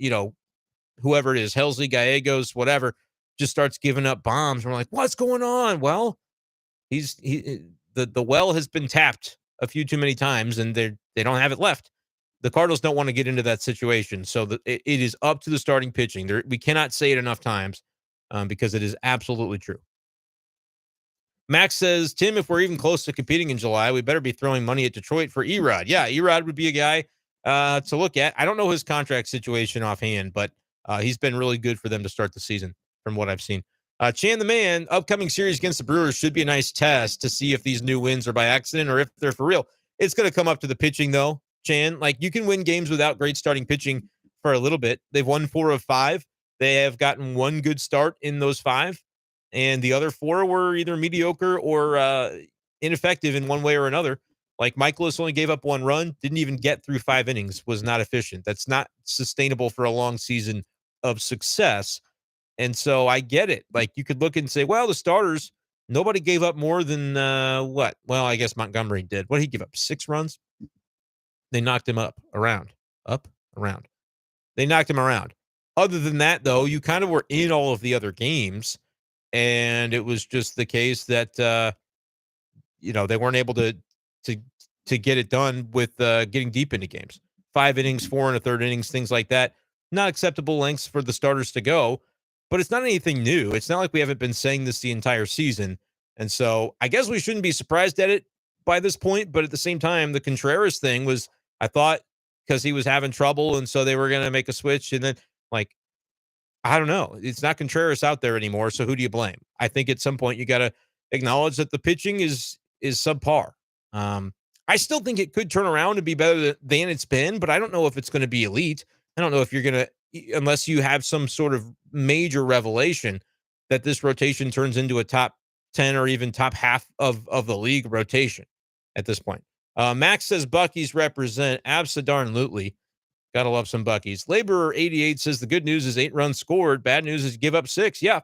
Speaker 1: whoever it is, Helsley, Gallegos, whatever, just starts giving up bombs. We're like, what's going on? Well, the well has been tapped a few too many times, and they don't have it left. The Cardinals don't want to get into that situation. So it is up to the starting pitching. We cannot say it enough times because it is absolutely true. Max says, Tim, if we're even close to competing in July, we better be throwing money at Detroit for Erod. Yeah, Erod would be a guy to look at. I don't know his contract situation offhand, but he's been really good for them to start the season from what I've seen. Chan the Man, upcoming series against the Brewers should be a nice test to see if these new wins are by accident or if they're for real. It's going to come up to the pitching, though, Chan. Like, you can win games without great starting pitching for a little bit. They've won 4 of 5. They have gotten 1 good start in those 5, and the other 4 were either mediocre or ineffective in one way or another. Like, Michaelis only gave up 1 run, didn't even get through 5 innings, was not efficient. That's not sustainable for a long season of success. And so I get it. Like, you could look and say, well, the starters, nobody gave up more than what? Well, I guess Montgomery did. What did he give up? 6 runs? They knocked him around. They knocked him around. Other than that, though, you kind of were in all of the other games, and it was just the case that they weren't able to get it done with getting deep into games. 5 innings, 4 1/3 innings, things like that. Not acceptable lengths for the starters to go. but it's not anything new. It's not like we haven't been saying this the entire season. And so I guess we shouldn't be surprised at it by this point. But at the same time, the Contreras thing was, I thought, because he was having trouble. And so they were going to make a switch. And then, like, I don't know. It's not Contreras out there anymore. So who do you blame? I think at some point you got to acknowledge that the pitching is subpar. I still think it could turn around and be better than it's been, but I don't know if it's going to be elite. I don't know if you're going to, unless you have some sort of major revelation that this rotation turns into a top 10 or even top half of the league rotation at this point. Max says Bucky's represent absolutely. Gotta love some Buckies. Laborer 88 says the good news is 8 runs scored. Bad news is you give up 6. Yeah.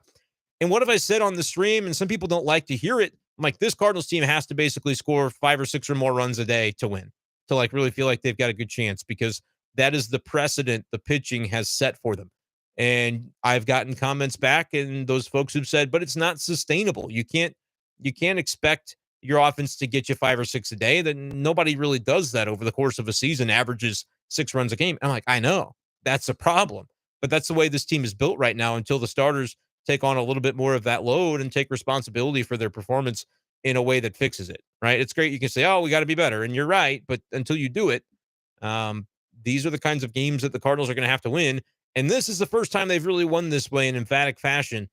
Speaker 1: And what have I said on the stream? And some people don't like to hear it. I'm like, this Cardinals team has to basically score 5 or 6 or more runs a day to win, to like really feel like they've got a good chance, because that is the precedent the pitching has set for them. And I've gotten comments back, and those folks who've said, but it's not sustainable. You can't expect your offense to get you 5 or 6 a day. Then nobody really does that over the course of a season, averages 6 runs a game. I'm like, I know that's a problem, but that's the way this team is built right now until the starters take on a little bit more of that load and take responsibility for their performance in a way that fixes it, right? It's great. You can say, oh, we got to be better. And you're right. But until you do it, these are the kinds of games that the Cardinals are going to have to win. And this is the first time they've really won this way in emphatic fashion.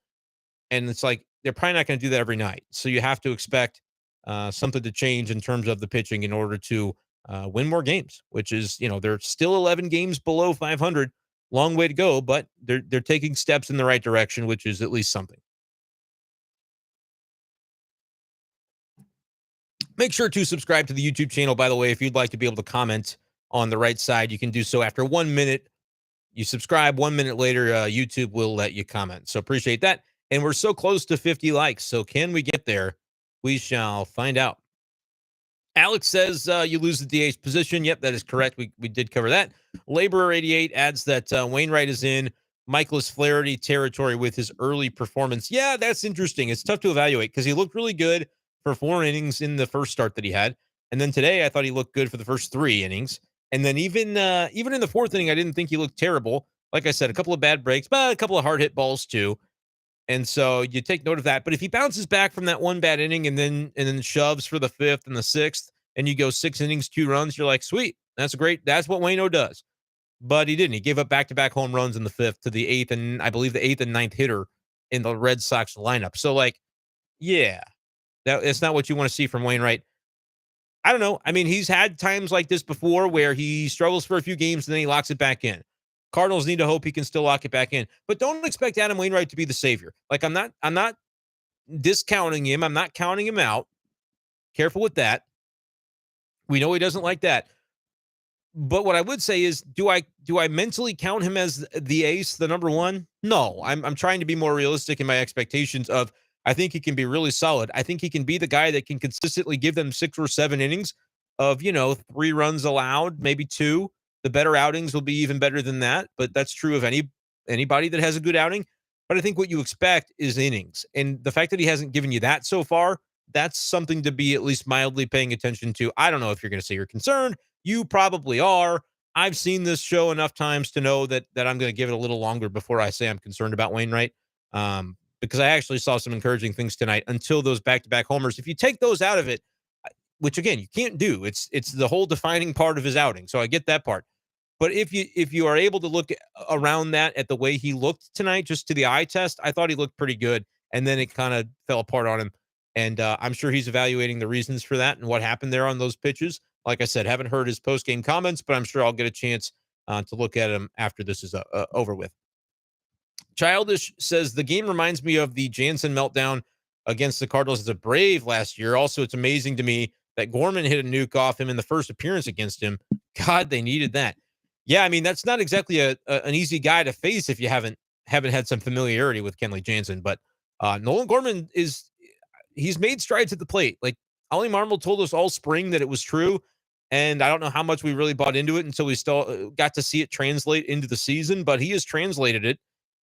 Speaker 1: And it's like, they're probably not going to do that every night. So you have to expect something to change in terms of the pitching in order to win more games, which is, they're still 11 games below 500. Long way to go, but they're taking steps in the right direction, which is at least something. Make sure to subscribe to the YouTube channel, by the way. If you'd like to be able to comment on the right side, you can do so after 1 minute. You subscribe, 1 minute later, YouTube will let you comment. So appreciate that. And we're so close to 50 likes. So can we get there? We shall find out. Alex says you lose the DH position. Yep, that is correct. We did cover that. Laborer 88 adds that Wainwright is in Michaelis Flaherty territory with his early performance. Yeah, that's interesting. It's tough to evaluate because he looked really good for 4 innings in the first start that he had. And then today I thought he looked good for the first 3 innings. And then even in the 4th inning, I didn't think he looked terrible. Like I said, a couple of bad breaks, but a couple of hard hit balls too. And so you take note of that. But if he bounces back from that one bad inning and then shoves for the 5th and the 6th, and you go 6 innings, 2 runs, you're like, sweet. That's great. That's what Waino does. But he didn't. He gave up back-to-back home runs in the 5th to the 8th and I believe the 8th and 9th hitter in the Red Sox lineup. So, like, yeah, it's not what you want to see from Wainwright. I don't know. I mean, he's had times like this before where he struggles for a few games and then he locks it back in. Cardinals need to hope he can still lock it back in. But don't expect Adam Wainwright to be the savior. Like, I'm not discounting him. I'm not counting him out. Careful with that. We know he doesn't like that. But what I would say is, do I mentally count him as the ace, the number one? No, I'm trying to be more realistic in my expectations of, I think he can be really solid. I think he can be the guy that can consistently give them 6 or 7 innings of, 3 runs allowed, maybe 2. The better outings will be even better than that. But that's true of anybody that has a good outing. But I think what you expect is innings. And the fact that he hasn't given you that so far, that's something to be at least mildly paying attention to. I don't know if you're going to say you're concerned. You probably are. I've seen this show enough times to know that I'm going to give it a little longer before I say I'm concerned about Wainwright, because I actually saw some encouraging things tonight until those back-to-back homers. If you take those out of it, which again you can't do, it's the whole defining part of his outing. So I get that part. But if you are able to look around that at the way he looked tonight, just to the eye test, I thought he looked pretty good, and then it kind of fell apart on him. And I'm sure he's evaluating the reasons for that and what happened there on those pitches. Like I said, haven't heard his post-game comments, but I'm sure I'll get a chance to look at him after this is over with. Childish says, the game reminds me of the Jansen meltdown against the Cardinals as a Brave last year. Also, it's amazing to me that Gorman hit a nuke off him in the first appearance against him. God, they needed that. Yeah, I mean, that's not exactly an easy guy to face if you haven't had some familiarity with Kenley Jansen. But Nolan Gorman he's made strides at the plate. Like, Ollie Marmol told us all spring that it was true. And I don't know how much we really bought into it until we still got to see it translate into the season, but he has translated it.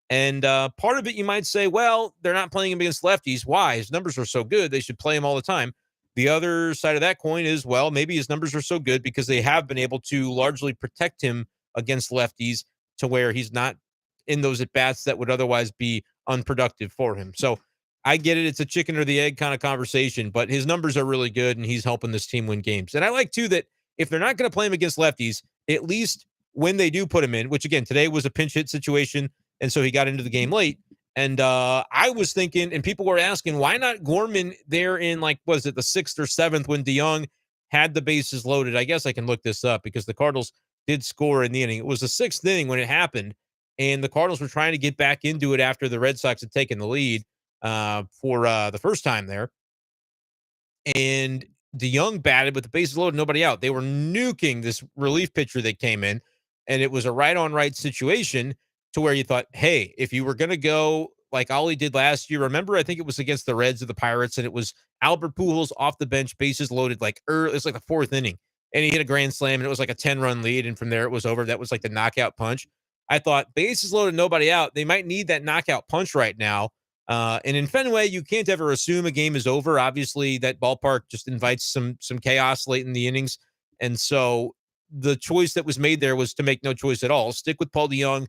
Speaker 1: And part of it, you might say, well, they're not playing him against lefties. Why? His numbers are so good. They should play him all the time. The other side of that coin is, well, maybe his numbers are so good because they have been able to largely protect him against lefties to where he's not in those at-bats that would otherwise be unproductive for him. So I get it. It's a chicken or the egg kind of conversation, but his numbers are really good and he's helping this team win games. And I like, too, that if they're not going to play him against lefties, at least when they do put him in, which, again, today was a pinch hit situation, and so he got into the game late. And I was thinking, and people were asking, why not Gorman there in, like, was it the 6th or 7th when DeYoung had the bases loaded? I guess I can look this up because the Cardinals did score in the inning. It was the 6th inning when it happened, and the Cardinals were trying to get back into it after the Red Sox had taken the lead for the first time there. And DeYoung batted with the bases loaded, nobody out. They were nuking this relief pitcher that came in, and it was a right-on-right situation to where you thought, hey, if you were going to go like Ollie did last year, remember, I think it was against the Reds or the Pirates, and it was Albert Pujols off the bench, bases loaded, like early, it's like the 4th inning, and he hit a grand slam, and it was like a 10-run lead, and from there it was over. That was like the knockout punch. I thought, bases loaded, nobody out. They might need that knockout punch right now. And in Fenway, you can't ever assume a game is over. Obviously, that ballpark just invites some chaos late in the innings. And so the choice that was made there was to make no choice at all. Stick with Paul DeYoung,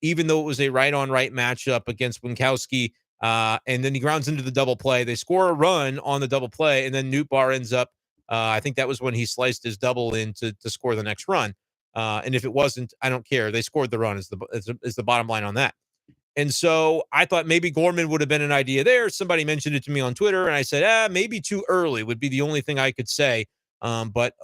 Speaker 1: even though it was a right-on-right matchup against Winkowski. And then he grounds into the double play. They score a run on the double play, and then Nootbaar ends up, I think that was when he sliced his double in to score the next run. And if it wasn't, I don't care. They scored the run is the bottom line on that. And so I thought maybe Gorman would have been an idea there. Somebody mentioned it to me on Twitter, and I said, maybe too early would be the only thing I could say. But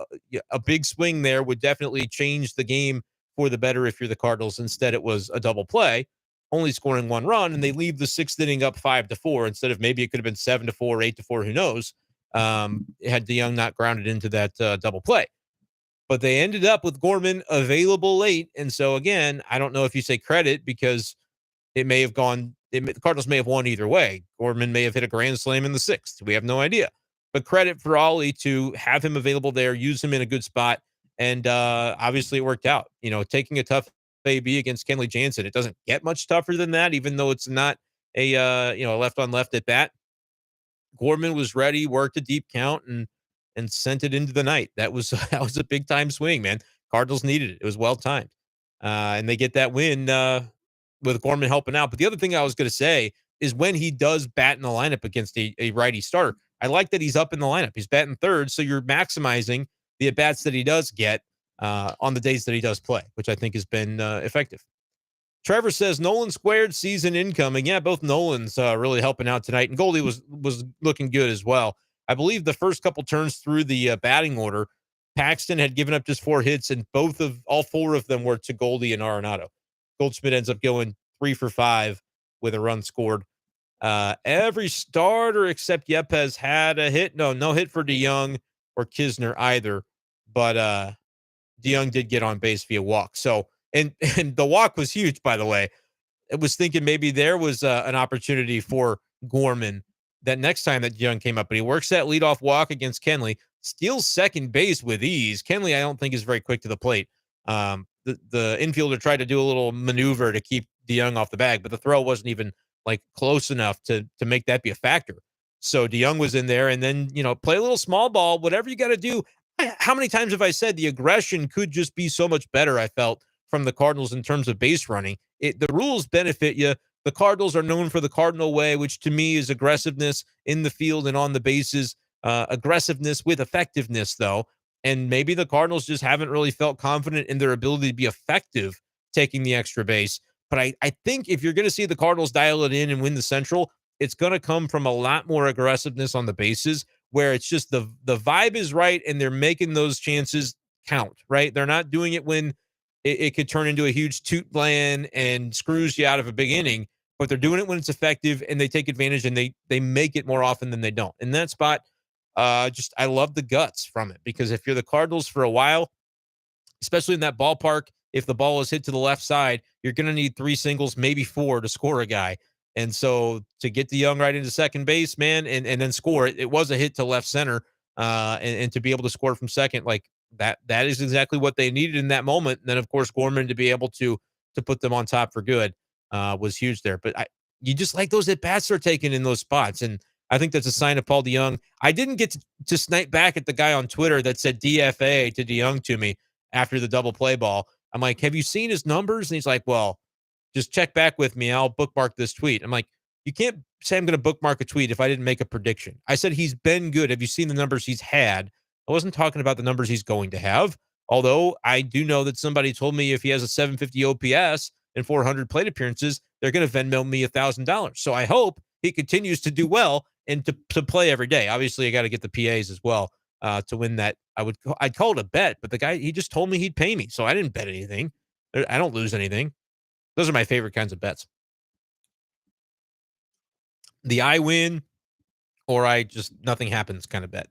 Speaker 1: a big swing there would definitely change the game for the better if you're the Cardinals. Instead, it was a double play, only scoring one run, and they leave the 6th inning up 5-4 instead of maybe it could have been 7-4, 8-4, who knows, had DeYoung not grounded into that double play. But they ended up with Gorman available late. And so, again, I don't know if you say credit because it may have gone, the Cardinals may have won either way. Gorman may have hit a grand slam in the 6th. We have no idea. But credit for Ollie to have him available there, use him in a good spot. And obviously it worked out. Taking a tough AB against Kenley Jansen, it doesn't get much tougher than that, even though it's not a left on left at bat. Gorman was ready, worked a deep count, and sent it into the night. That was a big time swing, man. Cardinals needed it. It was well timed. And they get that win with Gorman helping out. But the other thing I was going to say is when he does bat in the lineup against a righty starter, I like that he's up in the lineup. He's batting third, so you're maximizing the at-bats that he does get on the days that he does play, which I think has been effective. Trevor says Nolan squared season incoming. Yeah, both Nolans really helping out tonight, and Goldie was looking good as well. I believe the first couple turns through the batting order, Paxton had given up just 4 hits, and all 4 of them were to Goldie and Arenado. Goldschmidt ends up going 3 for 5 with a run scored. Every starter except Yepes had a hit. No hit for DeYoung or Kisner either, but DeYoung did get on base via walk. So, and the walk was huge, by the way. I was thinking maybe there was an opportunity for Gorman that next time that DeYoung came up, but he works that leadoff walk against Kenley, steals second base with ease. Kenley, I don't think, is very quick to the plate. The infielder tried to do a little maneuver to keep DeYoung off the bag, but the throw wasn't even like close enough to make that be a factor. So DeYoung was in there, and then, play a little small ball, whatever you got to do. How many times have I said the aggression could just be so much better, I felt, from the Cardinals in terms of base running? The rules benefit you. The Cardinals are known for the Cardinal way, which to me is aggressiveness in the field and on the bases, aggressiveness with effectiveness, though. And maybe the Cardinals just haven't really felt confident in their ability to be effective taking the extra base. But I think if you're going to see the Cardinals dial it in and win the Central, it's going to come from a lot more aggressiveness on the bases, where it's just the vibe is right and they're making those chances count, right? They're not doing it when it could turn into a huge toot plan and screws you out of a big inning, but they're doing it when it's effective and they take advantage and they make it more often than they don't. In that spot, I love the guts from it, because if you're the Cardinals for a while, especially in that ballpark, if the ball is hit to the left side, you're going to need 3 singles, maybe 4 to score a guy. And so to get DeYoung right into second base, man, and then score it, it was a hit to left center, and to be able to score from second, like that is exactly what they needed in that moment. And then, of course, Gorman to be able to put them on top for good was huge there. But you just like those at-bats are taken in those spots. And I think that's a sign of Paul DeYoung. I didn't get to snipe back at the guy on Twitter that said DFA to DeYoung to me after the double play ball. I'm like, have you seen his numbers? And he's like, well, Just check back with me. I'll bookmark this tweet. I'm like, you can't say I'm going to bookmark a tweet if I didn't make a prediction. I said he's been good. Have you seen the numbers he's had? I wasn't talking about the numbers he's going to have. Although I do know that somebody told me if he has a 750 OPS and 400 plate appearances, they're going to Venmo me $1,000. So I hope he continues to do well and to play every day. Obviously, I got to get the PAs as well to win that. I'd call it a bet, but the guy, he just told me he'd pay me, so I didn't bet anything. I don't lose anything. Those are my favorite kinds of bets. The I win or I just nothing happens kind of bet.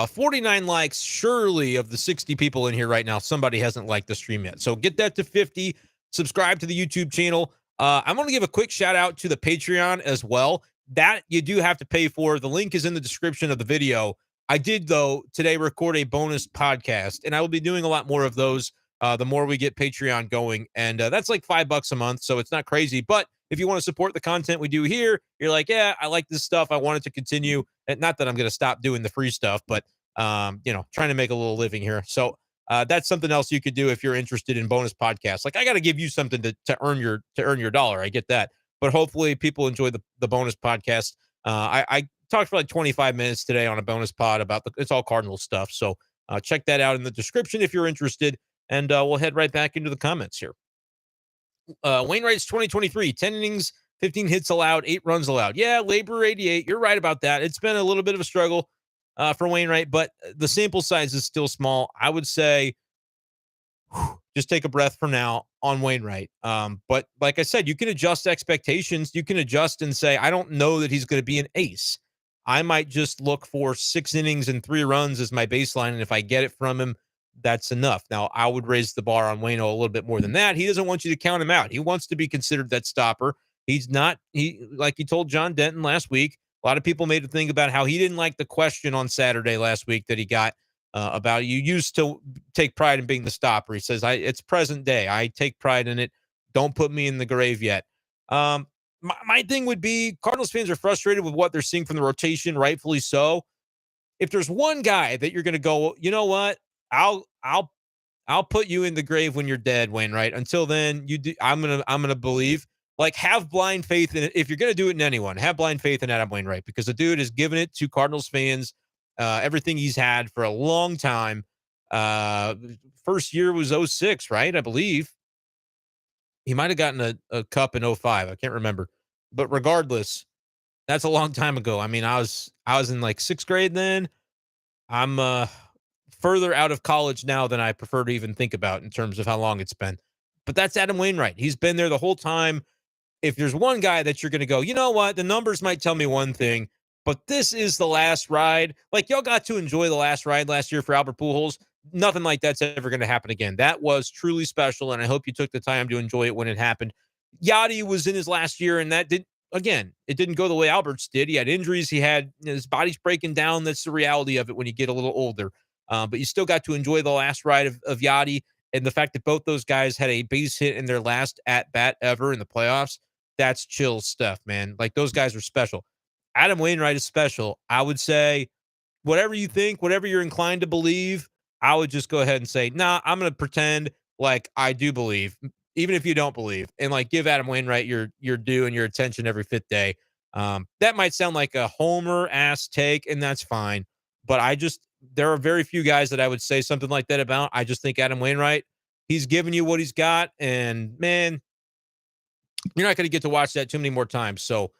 Speaker 1: 49 likes. Surely of the 60 people in here right now, somebody hasn't liked the stream yet. So get that to 50. Subscribe to the YouTube channel. I'm going to give a quick shout out to the Patreon as well. That you do have to pay for. The link is in the description of the video. I did, though, today record a bonus podcast, and I will be doing a lot more of those the more we get Patreon going. And that's like $5 a month, so it's not crazy. But if you want to support the content we do here, you're like, yeah, I like this stuff. I want it to continue. And not that I'm going to stop doing the free stuff, but, trying to make a little living here. So that's something else you could do if you're interested in bonus podcasts. Like I got to give you something to earn your dollar. I get that. But hopefully people enjoy the bonus podcast. I talked for like 25 minutes today on a bonus pod about it's all Cardinals stuff. So check that out in the description if you're interested. And we'll head right back into the comments here. Wainwright's 2023, 10 innings, 15 hits allowed, 8 runs allowed. Yeah, labor 88. You're right about that. It's been a little bit of a struggle for Wainwright, but the sample size is still small. I would say just take a breath for now on Wainwright. But like I said, you can adjust expectations. You can adjust and say, I don't know that he's going to be an ace. I might just look for 6 innings and 3 runs as my baseline. And if I get it from him, that's enough. Now, I would raise the bar on Waino a little bit more than that. He doesn't want you to count him out. He wants to be considered that stopper. He's not, like he told John Denton last week, a lot of people made a thing about how he didn't like the question on Saturday last week that he got about you used to take pride in being the stopper. He says, it's present day. I take pride in it. Don't put me in the grave yet. My thing would be Cardinals fans are frustrated with what they're seeing from the rotation, rightfully so. If there's one guy that you're going to go, you know what? I'll put you in the grave when you're dead, Wainwright. Until then, I'm gonna believe. Like, have blind faith in it. If you're gonna do it in anyone, have blind faith in Adam Wainwright because the dude has given it to Cardinals fans everything he's had for a long time. First year was 06, right? I believe he might have gotten a cup in 05. I can't remember, but regardless, that's a long time ago. I mean, I was in like 6th grade then. I'm further out of college now than I prefer to even think about in terms of how long it's been. But that's Adam Wainwright. He's been there the whole time. If there's one guy that you're going to go, you know what? The numbers might tell me one thing, but this is the last ride. Like, y'all got to enjoy the last ride last year for Albert Pujols. Nothing like that's ever going to happen again. That was truly special, and I hope you took the time to enjoy it when it happened. Yachty was in his last year, and it didn't go the way Albert's did. He had injuries. His body's breaking down. That's the reality of it when you get a little older. But you still got to enjoy the last ride of Yachty, and the fact that both those guys had a base hit in their last at-bat ever in the playoffs, that's chill stuff, man. Like, those guys are special. Adam Wainwright is special. I would say whatever you think, whatever you're inclined to believe, I would just go ahead and say, nah, I'm going to pretend like I do believe, even if you don't believe, and like give Adam Wainwright your due and your attention every 5th day. That might sound like a homer-ass take, and that's fine. But there are very few guys that I would say something like that about. I just think Adam Wainwright, he's giving you what he's got, and man, you're not going to get to watch that too many more times. So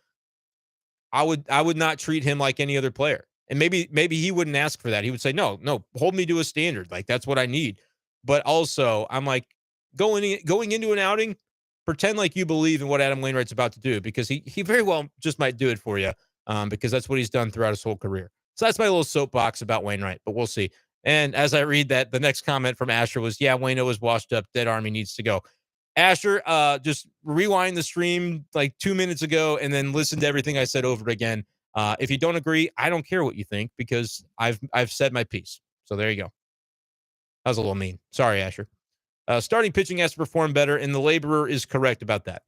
Speaker 1: I would not treat him like any other player. And maybe he wouldn't ask for that. He would say, no, hold me to a standard. Like, that's what I need. But also, I'm like, going into an outing, pretend like you believe in what Adam Wainwright's about to do, because he very well just might do it for you, because that's what he's done throughout his whole career. So that's my little soapbox about Wainwright, but we'll see. And as I read that, the next comment from Asher was, yeah, Waino is washed up. Dead Army needs to go. Asher, just rewind the stream like 2 minutes ago and then listen to everything I said over again. If you don't agree, I don't care what you think, because I've said my piece. So there you go. That was a little mean. Sorry, Asher. Starting pitching has to perform better, and the laborer is correct about that.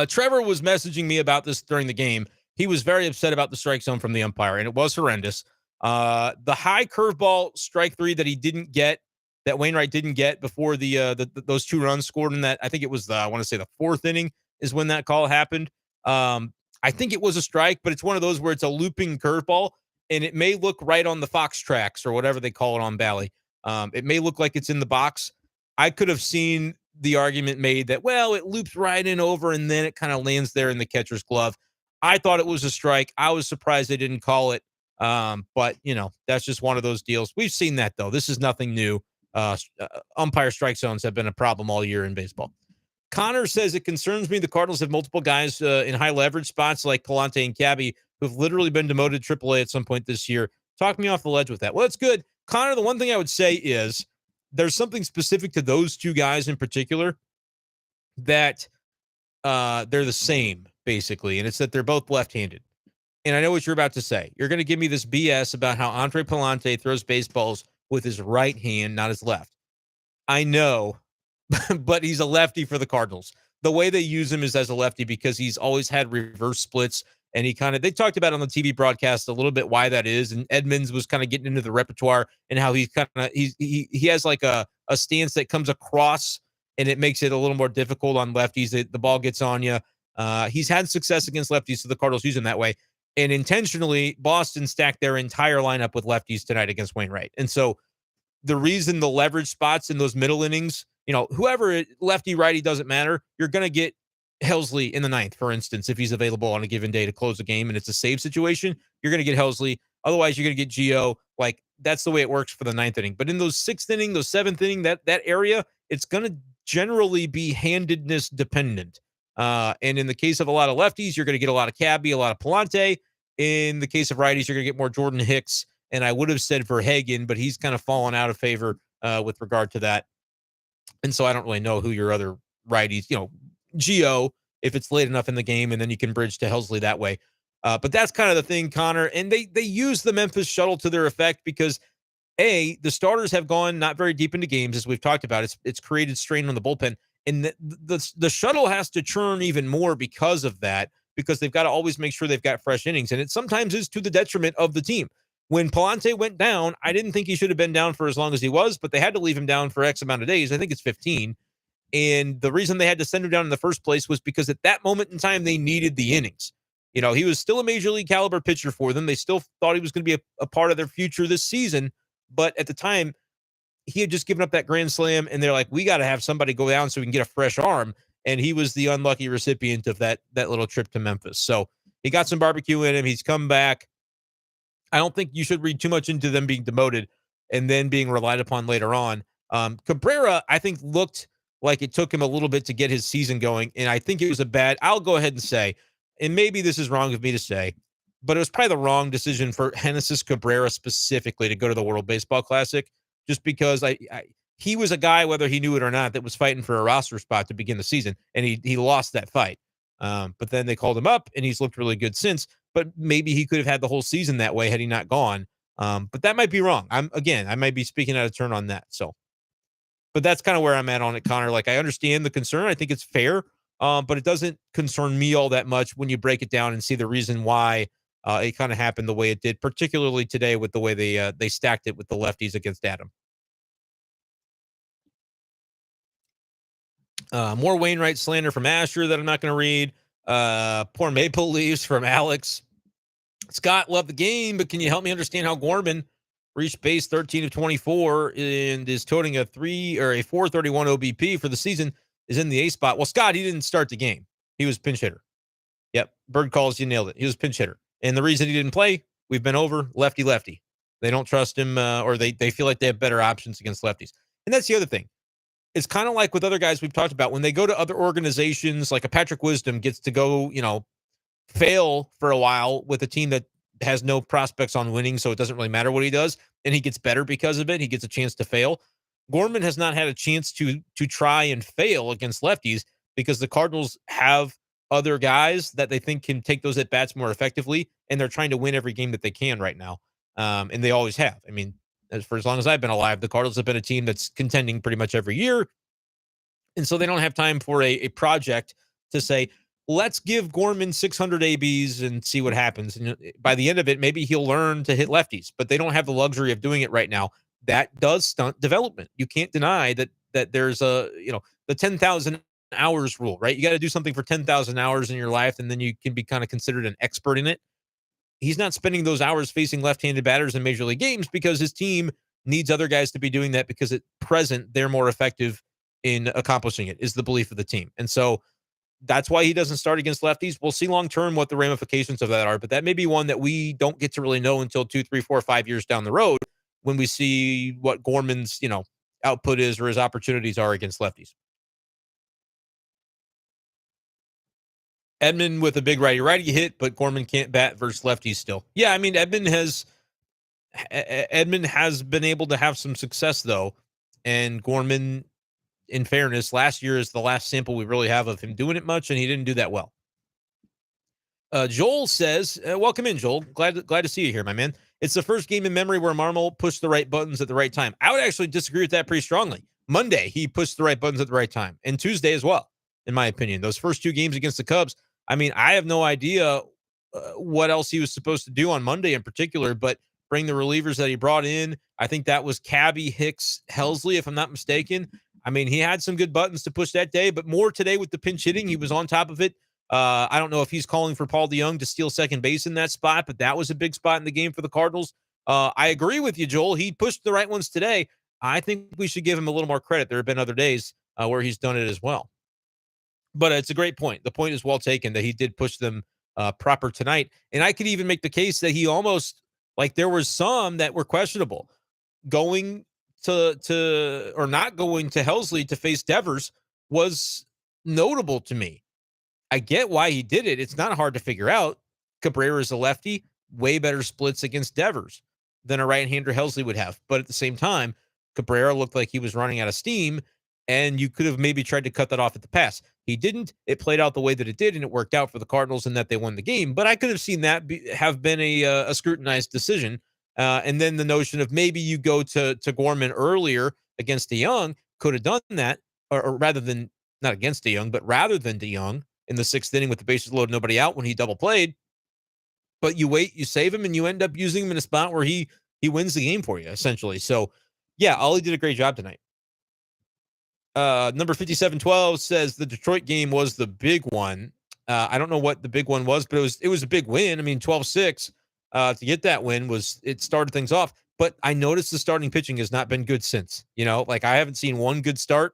Speaker 1: Trevor was messaging me about this during the game. He was very upset about the strike zone from the umpire, and it was horrendous. The high curveball strike 3 that he didn't get that Wainwright didn't get before those 2 runs scored in that. I think it was I want to say the 4th inning is when that call happened. I think it was a strike, but it's one of those where it's a looping curveball, and it may look right on the Fox tracks or whatever they call it on Bally. It may look like it's in the box. I could have seen the argument made that, well, it loops right in over and then it kind of lands there in the catcher's glove. I thought it was a strike. I was surprised they didn't call it. But, that's just one of those deals. We've seen that, though. This is nothing new. Umpire strike zones have been a problem all year in baseball. Connor says it concerns me the Cardinals have multiple guys in high leverage spots like Palante and Cabby who've literally been demoted to AAA at some point this year. Talk me off the ledge with that. Well, that's good. Connor, the one thing I would say is there's something specific to those 2 guys in particular that they're the same, basically, and it's that they're both left-handed. And I know what you're about to say. You're going to give me this BS about how Andre Palante throws baseballs with his right hand, not his left. I know, but he's a lefty for the Cardinals. The way they use him is as a lefty because he's always had reverse splits. And they talked about on the TV broadcast a little bit why that is. And Edmonds was kind of getting into the repertoire and how he has like a stance that comes across and it makes it a little more difficult on lefties. The ball gets on you. He's had success against lefties, so the Cardinals use him that way. And intentionally, Boston stacked their entire lineup with lefties tonight against Wainwright. And so the reason the leverage spots in those middle innings, whoever lefty, righty, doesn't matter. You're going to get Helsley in the 9th, for instance, if he's available on a given day to close a game and it's a save situation, you're going to get Helsley. Otherwise, you're going to get Gio. Like, that's the way it works for the 9th inning. But in those 6th inning, those 7th inning, that area, it's going to generally be handedness dependent. And in the case of a lot of lefties, you're going to get a lot of Cabby, a lot of Palante. In the case of righties, you're going to get more Jordan Hicks. And I would have said Verhagen, but he's kind of fallen out of favor with regard to that. And so I don't really know who your other righties, Gio, if it's late enough in the game, and then you can bridge to Helsley that way. But that's kind of the thing, Connor. And they use the Memphis shuttle to their effect because, A, the starters have gone not very deep into games, as we've talked about. It's created strain on the bullpen. And the shuttle has to churn even more because of that, because they've got to always make sure they've got fresh innings. And it sometimes is to the detriment of the team. When Palante went down, I didn't think he should have been down for as long as he was, but they had to leave him down for X amount of days. I think it's 15. And the reason they had to send him down in the first place was because at that moment in time, they needed the innings. He was still a major league caliber pitcher for them. They still thought he was going to be a part of their future this season. But at the time, he had just given up that grand slam, and they're like, we got to have somebody go down so we can get a fresh arm. And he was the unlucky recipient of that little trip to Memphis. So he got some barbecue in him. He's come back. I don't think you should read too much into them being demoted and then being relied upon later on. Cabrera, I think, looked like it took him a little bit to get his season going, and I think it was I'll go ahead and say, and maybe this is wrong of me to say, but it was probably the wrong decision for Genesis Cabrera specifically to go to the World Baseball Classic, just because he was a guy, whether he knew it or not, that was fighting for a roster spot to begin the season, and he lost that fight. But then they called him up, and he's looked really good since. But maybe he could have had the whole season that way had he not gone. But that might be wrong. I might be speaking out of turn on that. So, but that's kind of where I'm at on it, Connor. Like, I understand the concern. I think it's fair, but it doesn't concern me all that much when you break it down and see the reason why it kind of happened the way it did, particularly today with the way they stacked it with the lefties against Adam. More Wainwright slander from Asher that I'm not going to read. Poor Maple Leafs from Alex. Scott, love the game, but can you help me understand how Gorman reached base 13 of 24 and is toting a 431 OBP for the season, is in the A spot? Well, Scott, he didn't start the game. He was pinch hitter. Yep. Bird calls, you nailed it. He was pinch hitter. And the reason he didn't play, we've been over, lefty. They don't trust him, or they feel like they have better options against lefties. And that's the other thing. It's kind of like with other guys we've talked about. When they go to other organizations, like a Patrick Wisdom gets to go, fail for a while with a team that has no prospects on winning, so it doesn't really matter what he does, and he gets better because of it. He gets a chance to fail. Gorman has not had a chance to try and fail against lefties because the Cardinals have other guys that they think can take those at-bats more effectively, and they're trying to win every game that they can right now, and they always have. I mean, for as long as I've been alive, the Cardinals have been a team that's contending pretty much every year, and so they don't have time for a project to say, let's give Gorman 600 ABs and see what happens. And by the end of it, maybe he'll learn to hit lefties, but they don't have the luxury of doing it right now. that does stunt development. You can't deny that there's the 10,000 hours rule, right? You got to do something for 10,000 hours in your life, and then you can be kind of considered an expert in it. He's not spending those hours facing left-handed batters in major league games because his team needs other guys to be doing that, because at present they're more effective in accomplishing it, is the belief of the team. And so that's why he doesn't start against lefties. We'll see long term what the ramifications of that are, but that may be one that we don't get to really know until 2, 3, 4, 5 years down the road, when we see what Gorman's output is or his opportunities are against lefties. Edman with a big righty hit, but Gorman can't bat versus lefties still. Yeah, I mean, Edman has been able to have some success, though, and Gorman, in fairness, last year is the last sample we really have of him doing it much, and he didn't do that well. Joel says, welcome in, Joel. Glad to see you here, my man. It's the first game in memory where Marmol pushed the right buttons at the right time. I would actually disagree with that pretty strongly. Monday, he pushed the right buttons at the right time, and Tuesday as well, in my opinion. Those first 2 games against the Cubs, I mean, I have no idea what else he was supposed to do on Monday in particular, but bring the relievers that he brought in. I think that was Cabby, Hicks, Helsley, if I'm not mistaken. I mean, he had some good buttons to push that day, but more today with the pinch hitting. He was on top of it. I don't know if he's calling for Paul DeJong to steal second base in that spot, but that was a big spot in the game for the Cardinals. I agree with you, Joel. He pushed the right ones today. I think we should give him a little more credit. There have been other days where he's done it as well. But it's a great point. The point is well taken that he did push them proper tonight. And I could even make the case that he almost, like, there was some that were questionable. Going to or not going to Helsley to face Devers was notable to me. I get why he did it. It's not hard to figure out. Cabrera is a lefty, way better splits against Devers than a right-hander Helsley would have. But at the same time, Cabrera looked like he was running out of steam, and you could have maybe tried to cut that off at the pass. He didn't. It played out the way that it did, and it worked out for the Cardinals in that they won the game. But I could have seen that have been a scrutinized decision. And then the notion of maybe you go to Gorman earlier against DeJong, could have done that, or rather than, not against DeJong, but rather than DeJong in the 6th inning with the bases loaded, nobody out, when he double played. But you wait, you save him, and you end up using him in a spot where he wins the game for you, essentially. So, yeah, Ollie did a great job tonight. Number 5712 says the Detroit game was the big one. I don't know what the big one was, but it was a big win. I mean, 12-6 to get that win it started things off. But I noticed the starting pitching has not been good since. Like, I haven't seen one good start.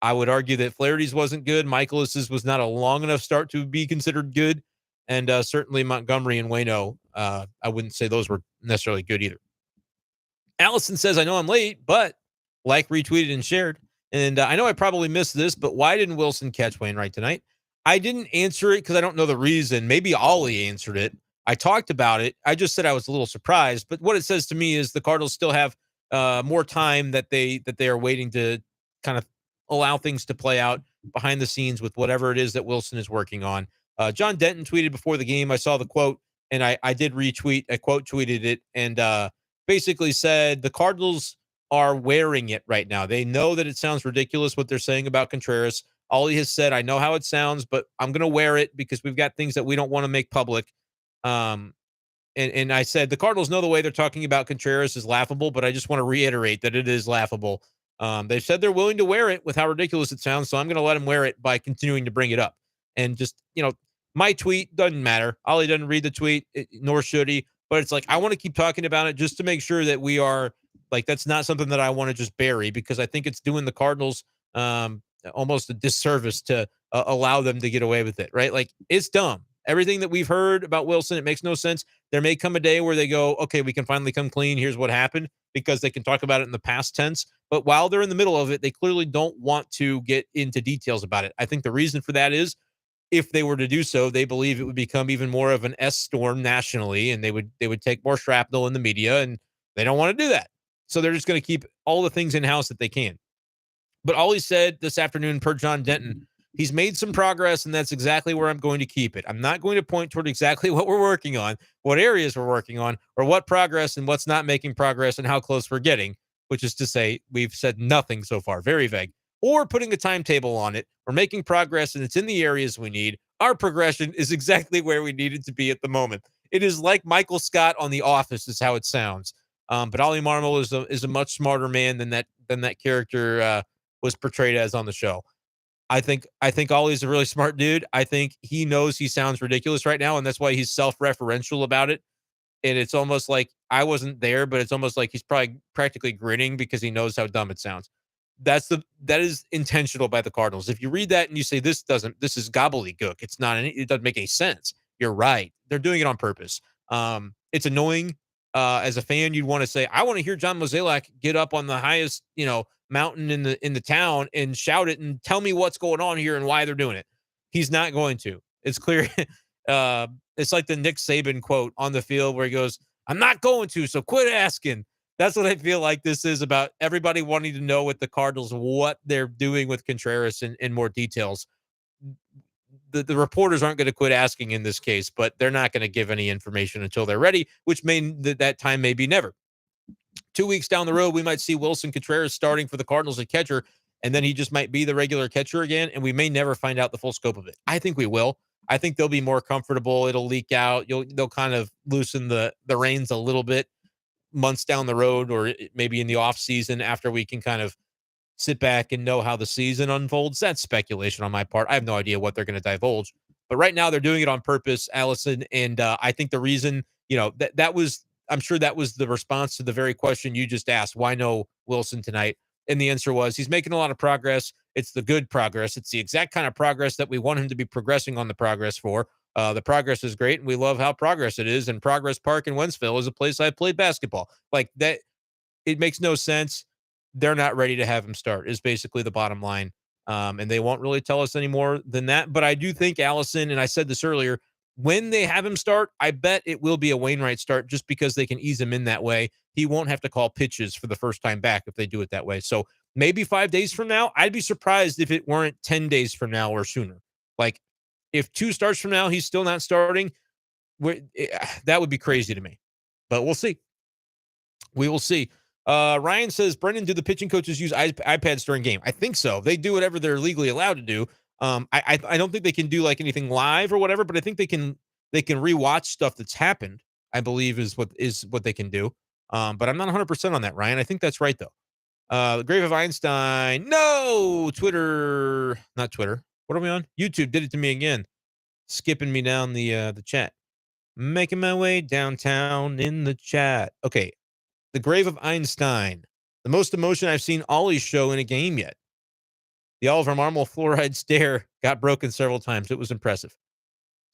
Speaker 1: I would argue that Flaherty's wasn't good. Michaelis's was not a long enough start to be considered good. And certainly Montgomery and Waino, I wouldn't say those were necessarily good either. Allison says, I know I'm late, but retweeted and shared. And I know I probably missed this, but why didn't Wilson catch Wainwright tonight? I didn't answer it because I don't know the reason. Maybe Ollie answered it. I talked about it. I just said I was a little surprised. But what it says to me is the Cardinals still have more time that they are waiting to kind of allow things to play out behind the scenes with whatever it is that Wilson is working on. John Denton tweeted before the game. I saw the quote, and I did retweet. I quote tweeted it, and basically said the Cardinals are wearing it right now. They know that it sounds ridiculous what they're saying about Contreras. Ollie has said, I know how it sounds, but I'm going to wear it because we've got things that we don't want to make public. And I said, the Cardinals know the way they're talking about Contreras is laughable, but I just want to reiterate that it is laughable. They've said they're willing to wear it with how ridiculous it sounds, so I'm going to let them wear it by continuing to bring it up. And just, my tweet doesn't matter. Ollie doesn't read the tweet, nor should he. But it's like, I want to keep talking about it just to make sure that we are, like, that's not something that I want to just bury, because I think it's doing the Cardinals almost a disservice to allow them to get away with it, right? Like, it's dumb. Everything that we've heard about Wilson, it makes no sense. There may come a day where they go, okay, we can finally come clean. Here's what happened, because they can talk about it in the past tense. But while they're in the middle of it, they clearly don't want to get into details about it. I think the reason for that is, if they were to do so, they believe it would become even more of an S storm nationally, and they would take more shrapnel in the media, and they don't want to do that. So they're just going to keep all the things in-house that they can. But all he said this afternoon, per John Denton, he's made some progress, and that's exactly where I'm going to keep it. I'm not going to point toward exactly what we're working on, what areas we're working on, or what progress and what's not making progress and how close we're getting, which is to say we've said nothing so far, very vague, or putting a timetable on it. We're making progress, and it's in the areas we need. Our progression is exactly where we need it to be at the moment. It is like Michael Scott on The Office is how it sounds. But Ollie Marmol is a much smarter man than that character was portrayed as on the show. I think Ollie's a really smart dude. I think he knows he sounds ridiculous right now, and that's why he's self-referential about it. And it's almost like I wasn't there, but it's almost like he's probably practically grinning because he knows how dumb it sounds. That is intentional by the Cardinals. If you read that and you say this is gobbledygook, it doesn't make any sense. You're right. They're doing it on purpose. It's annoying. As a fan, you'd want to say, I want to hear John Mozeliak get up on the highest, mountain in the town and shout it and tell me what's going on here and why they're doing it. He's not going to. It's clear. It's like the Nick Saban quote on the field where he goes, I'm not going to, so quit asking. That's what I feel like this is about, everybody wanting to know with the Cardinals what they're doing with Contreras in more details. The reporters aren't going to quit asking in this case, but they're not going to give any information until they're ready, which that time may be never. 2 weeks down the road, we might see Wilson Contreras starting for the Cardinals at catcher, and then he just might be the regular catcher again, and we may never find out the full scope of it. I think we will. I think they'll be more comfortable. It'll leak out. They'll kind of loosen the reins a little bit months down the road, or maybe in the off season after we can kind of sit back and know how the season unfolds. That's speculation on my part. I have no idea what they're going to divulge, but right now they're doing it on purpose, Allison. And I think the reason, I'm sure that was the response to the very question you just asked. Why no Wilson tonight? And the answer was he's making a lot of progress. It's the good progress. It's the exact kind of progress that we want him to be progressing on the progress for. The progress is great, and we love how progress it is. And Progress Park in Wentzville is a place I played basketball. Like that, it makes no sense. They're not ready to have him start, is basically the bottom line. And they won't really tell us any more than that. But I do think Allison, and I said this earlier, when they have him start, I bet it will be a Wainwright start just because they can ease him in that way. He won't have to call pitches for the first time back if they do it that way. So maybe 5 days from now, I'd be surprised if it weren't 10 days from now or sooner. Like if 2 starts from now, he's still not starting, that would be crazy to me. But we'll see. We will see. Ryan says, Brendan, do the pitching coaches use iPads during game? I think so. They do whatever they're legally allowed to do. I don't think they can do like anything live or whatever, but I think they can rewatch stuff that's happened, I believe is what they can do. But I'm not 100% on that, Ryan. I think that's right, though. The Grave of Einstein. No! Not Twitter. What are we on? YouTube did it to me again. Skipping me down the chat. Making my way downtown in the chat. Okay. The Grave of Einstein. The most emotion I've seen Ollie show in a game yet. The Oliver Marmol fluoride stare got broken several times. It was impressive.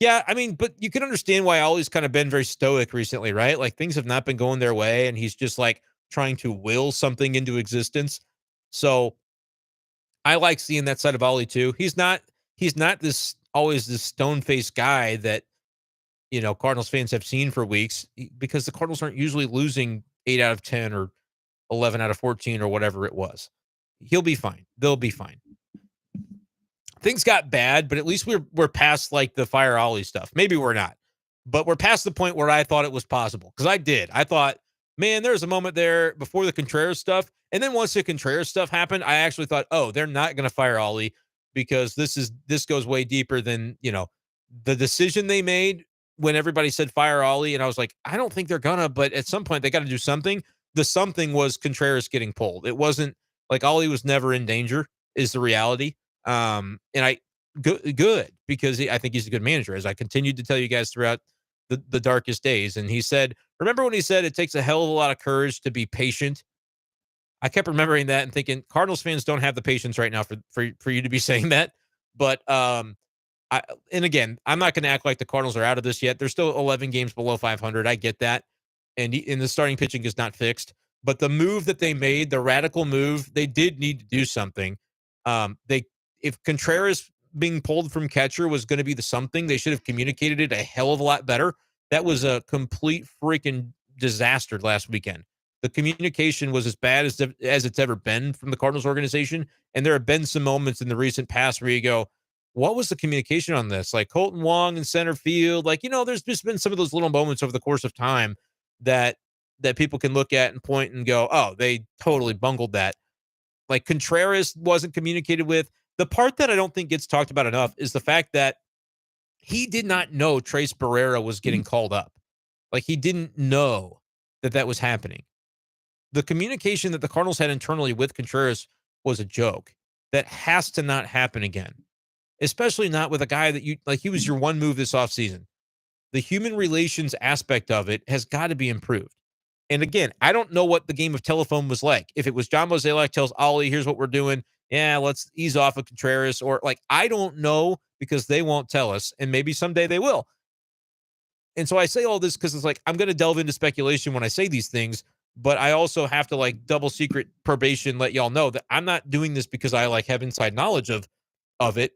Speaker 1: Yeah, I mean, but you can understand why Ollie's kind of been very stoic recently, right? Like things have not been going their way, and he's just like trying to will something into existence. So I like seeing that side of Ollie too. He's not always this stone-faced guy that Cardinals fans have seen for weeks, because the Cardinals aren't usually losing 8 out of 10 or 11 out of 14 or whatever it was. He'll be fine. They'll be fine. Things got bad, but at least we're past like the fire Ollie stuff. Maybe we're not, but we're past the point where I thought it was possible. Because I thought, man, there's a moment there before the Contreras stuff. And then once the Contreras stuff happened, I actually thought, oh, they're not going to fire Ollie, because this goes way deeper than, the decision they made when everybody said fire Ollie. And I was like, I don't think they're gonna, but at some point they got to do something. The something was Contreras getting pulled. It wasn't like Ollie was never in danger, is the reality. And good, because I think he's a good manager, as I continued to tell you guys throughout the darkest days. And he said, remember when he said it takes a hell of a lot of courage to be patient? I kept remembering that and thinking Cardinals fans don't have the patience right now for you to be saying that. But and again, I'm not going to act like the Cardinals are out of this yet. They're still 11 games below 500. I get that. And the starting pitching is not fixed. But the move that they made, the radical move, they did need to do something. If Contreras being pulled from catcher was going to be the something, they should have communicated it a hell of a lot better. That was a complete freaking disaster last weekend. The communication was as bad as it's ever been from the Cardinals organization. And there have been some moments in the recent past where you go, what was the communication on this? Like Colton Wong in center field, like, there's just been some of those little moments over the course of time that people can look at and point and go, oh, they totally bungled that. Like Contreras wasn't communicated with. The part that I don't think gets talked about enough is the fact that he did not know Trace Barrera was getting called up. Like he didn't know that was happening. The communication that the Cardinals had internally with Contreras was a joke. That has to not happen again, especially not with a guy that he was your one move this offseason. The human relations aspect of it has got to be improved. And again, I don't know what the game of telephone was like. If it was John Mozeliak tells Ollie, here's what we're doing. Yeah, let's ease off of Contreras. Or I don't know because they won't tell us. And maybe someday they will. And so I say all this because it's I'm going to delve into speculation when I say these things. But I also have to double secret probation, let y'all know that I'm not doing this because I have inside knowledge of it.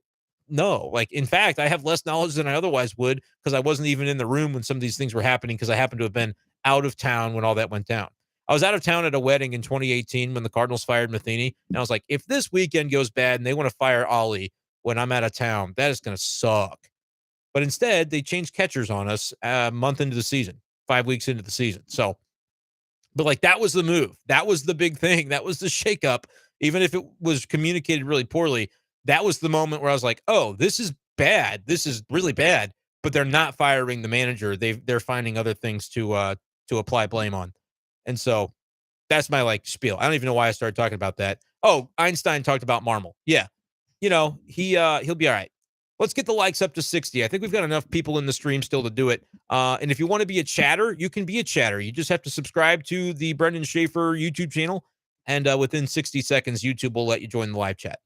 Speaker 1: No, in fact, I have less knowledge than I otherwise would because I wasn't even in the room when some of these things were happening because I happened to have been out of town when all that went down. I was out of town at a wedding in 2018 when the Cardinals fired Matheny. And I was like, if this weekend goes bad and they want to fire Ollie when I'm out of town, that is going to suck. But instead, they changed catchers on us a month into the season, 5 weeks into the season. So, but that was the move. That was the big thing. That was the shakeup. Even if it was communicated really poorly, that was the moment where I was like, oh, this is bad. This is really bad. But they're not firing the manager. They're finding other things to apply blame on. And so that's my spiel. I don't even know why I started talking about that. Oh, Einstein talked about Marmol. Yeah. He'll be all right. Let's get the likes up to 60. I think we've got enough people in the stream still to do it. And if you want to be a chatter, you can be a chatter. You just have to subscribe to the Brendan Schaefer YouTube channel. And within 60 seconds, YouTube will let you join the live chat.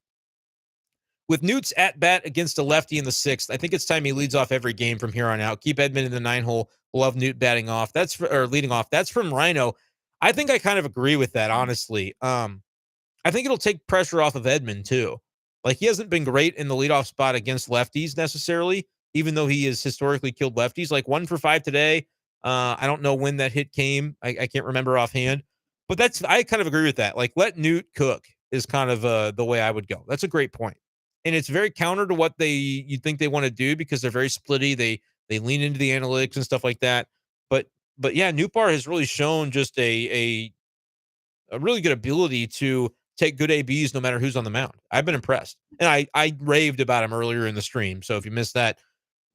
Speaker 1: With Newt's at bat against a lefty in the 6th, I think it's time he leads off every game from here on out. Keep Edman in the 9-hole. Love Newt batting off. Leading off. That's from Rhino. I think I kind of agree with that, honestly. I think it'll take pressure off of Edman, too. He hasn't been great in the leadoff spot against lefties necessarily, even though he has historically killed lefties. 1 for 5 today. I don't know when that hit came. I can't remember offhand. But I kind of agree with that. Let Newt cook is kind of the way I would go. That's a great point. And it's very counter to what you think they want to do because they're very splitty. They lean into the analytics and stuff like that. But yeah, Nootbaar has really shown just a really good ability to take good ABs no matter who's on the mound. I've been impressed. And I raved about him earlier in the stream. So if you missed that,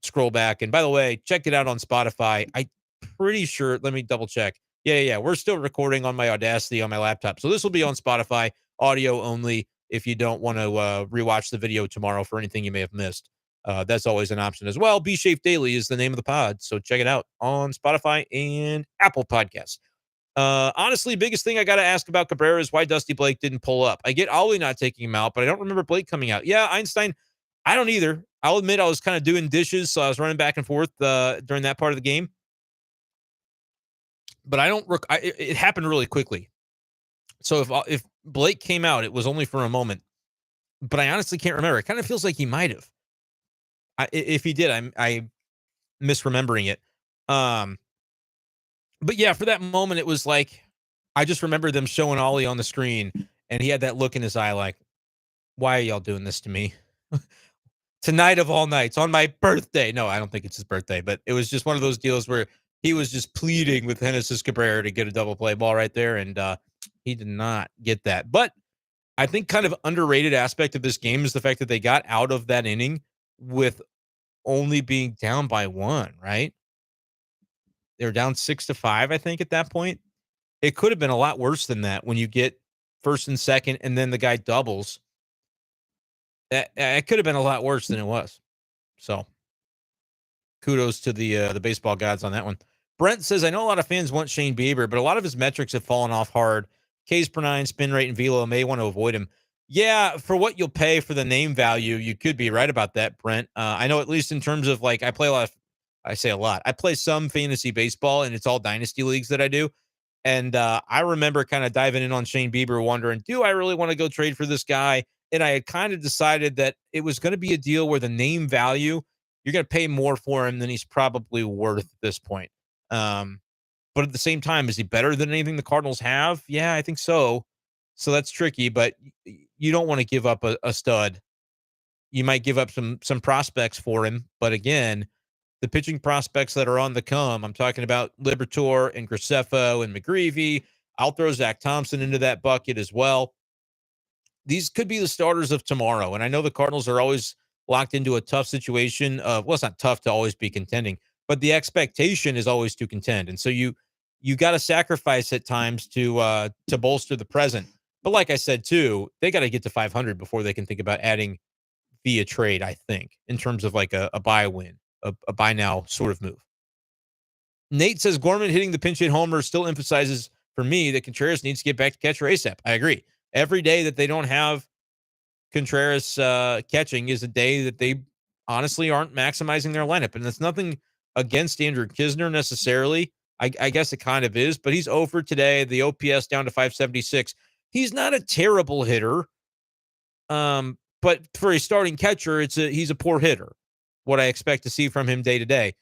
Speaker 1: scroll back. And by the way, check it out on Spotify. I'm pretty sure, let me double check. Yeah. We're still recording on my Audacity on my laptop. So this will be on Spotify, audio only, if you don't want to rewatch the video tomorrow for anything you may have missed. That's always an option as well. Be Shape Daily is the name of the pod. So check it out on Spotify and Apple Podcasts. Honestly, biggest thing I got to ask about Cabrera is why Dusty Blake didn't pull up. I get Ollie not taking him out, but I don't remember Blake coming out. Yeah, Einstein, I don't either. I'll admit I was kind of doing dishes, so I was running back and forth during that part of the game. But I don't. It happened really quickly. So if Blake came out, it was only for a moment. But I honestly can't remember. It kind of feels like he might have. If he did, I'm misremembering it. But yeah, for that moment, it was I just remember them showing Ollie on the screen, and he had that look in his eye why are y'all doing this to me? Tonight of all nights, on my birthday. No, I don't think it's his birthday, but it was just one of those deals where he was just pleading with Genesis Cabrera to get a double play ball right there, and he did not get that. But I think kind of underrated aspect of this game is the fact that they got out of that inning with only being down by 1, right? They were down 6-5, I think, at that point. It could have been a lot worse than that when you get first and second and then the guy doubles. It could have been a lot worse than it was. So kudos to the baseball gods on that one. Brent says, I know a lot of fans want Shane Bieber, but a lot of his metrics have fallen off hard. Ks per 9, spin rate, and velo may want to avoid him. Yeah, for what you'll pay for the name value, you could be right about that, Brent. I know at least in terms of I play a lot of, I say a lot. I play some fantasy baseball, and it's all dynasty leagues that I do. And I remember kind of diving in on Shane Bieber, wondering, do I really want to go trade for this guy? And I had kind of decided that it was going to be a deal where the name value, you're going to pay more for him than he's probably worth at this point. But at the same time, is he better than anything the Cardinals have? Yeah, I think so. So that's tricky, but you don't want to give up a stud. You might give up some prospects for him. But again, the pitching prospects that are on the come, I'm talking about Liberatore and Graceffo and McGreevy. I'll throw Zach Thompson into that bucket as well. These could be the starters of tomorrow. And I know the Cardinals are always locked into a tough situation of, well, it's not tough to always be contending, but the expectation is always to contend. And so you you got to sacrifice at times to bolster the present. But like I said too, they got to get to 500 before they can think about adding via trade. I think in terms of like a buy win, a buy now sort of move. Nate says Gorman hitting the pinch hit homer still emphasizes for me that Contreras needs to get back to catcher ASAP. I agree. Every day that they don't have Contreras catching is a day that they honestly aren't maximizing their lineup. And that's nothing against Andrew Kisner necessarily. I guess it kind of is, but he's over today. The OPS down to 576. He's not a terrible hitter. But for a starting catcher, he's a poor hitter. What I expect to see from him day to day.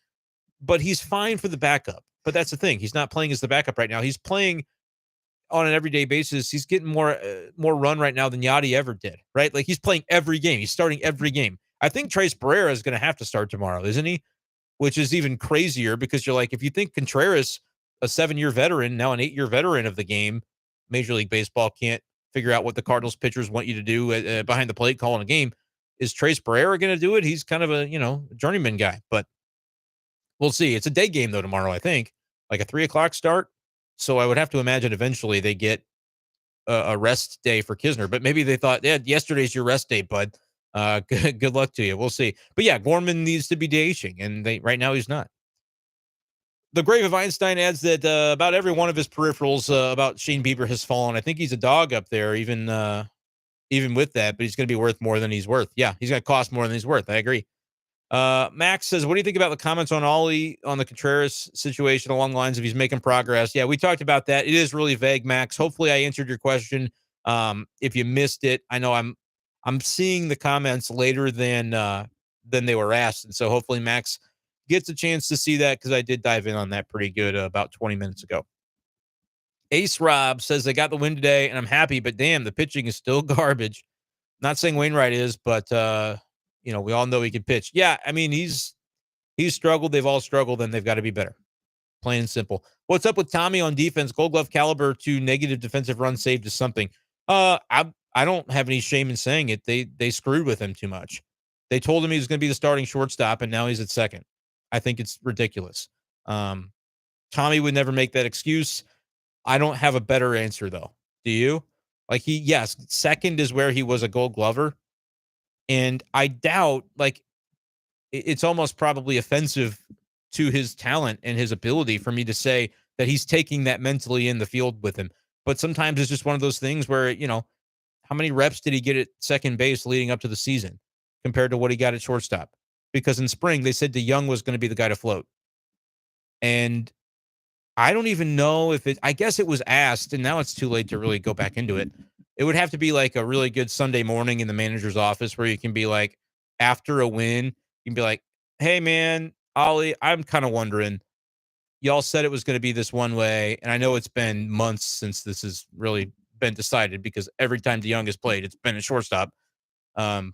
Speaker 1: But he's fine for the backup. But that's the thing. He's not playing as the backup right now. He's playing on an everyday basis. He's getting more run right now than Yachty ever did, right? Like he's playing every game. He's starting every game. I think Trace Barrera is going to have to start tomorrow, isn't he? Which is even crazier because you're like, if you think Contreras, a 7-year veteran, now an 8-year veteran of the game, Major League Baseball can't figure out what the Cardinals pitchers want you to do behind the plate calling a game. Is Trace Barrera going to do it? He's kind of a journeyman guy, but we'll see. It's a day game though tomorrow, I think, like a 3:00 start. So I would have to imagine eventually they get a rest day for Kisner, but maybe they thought, yeah, yesterday's your rest day, bud. Good luck to you. We'll see. But yeah, Gorman needs to be DHing, and right now he's not. The Grave of Einstein adds that about every one of his peripherals about Shane Bieber has fallen. I think he's a dog up there, even with that, but he's going to be worth more than he's worth. Yeah, he's going to cost more than he's worth. I agree. Max says, what do you think about the comments on Ollie on the Contreras situation along the lines of he's making progress? Yeah, we talked about that. It is really vague, Max. Hopefully I answered your question. If you missed it, I know I'm seeing the comments later than they were asked. And so hopefully Max gets a chance to see that because I did dive in on that pretty good about 20 minutes ago. Ace Rob says they got the win today and I'm happy, but damn, the pitching is still garbage. Not saying Wainwright is, but we all know he can pitch. Yeah, I mean, he's struggled. They've all struggled, and they've got to be better. Plain and simple. What's up with Tommy on defense? Gold Glove caliber to negative defensive run saved is something. I don't have any shame in saying it. They screwed with him too much. They told him he was going to be the starting shortstop, and now he's at second. I think it's ridiculous. Tommy would never make that excuse. I don't have a better answer, though. Do you? Like yes, second is where he was a Gold Glover. And I doubt, like, it's almost probably offensive to his talent and his ability for me to say that he's taking that mentally in the field with him. But sometimes it's just one of those things where, how many reps did he get at second base leading up to the season compared to what he got at shortstop? Because in spring, they said DeYoung was going to be the guy to float. And I don't even know if I guess it was asked, and now it's too late to really go back into it. It would have to be like a really good Sunday morning in the manager's office where you can be like, after a win, you can be like, hey, man, Ollie, I'm kind of wondering. Y'all said it was going to be this one way. And I know it's been months since this has really been decided because every time DeYoung has played, it's been a shortstop. But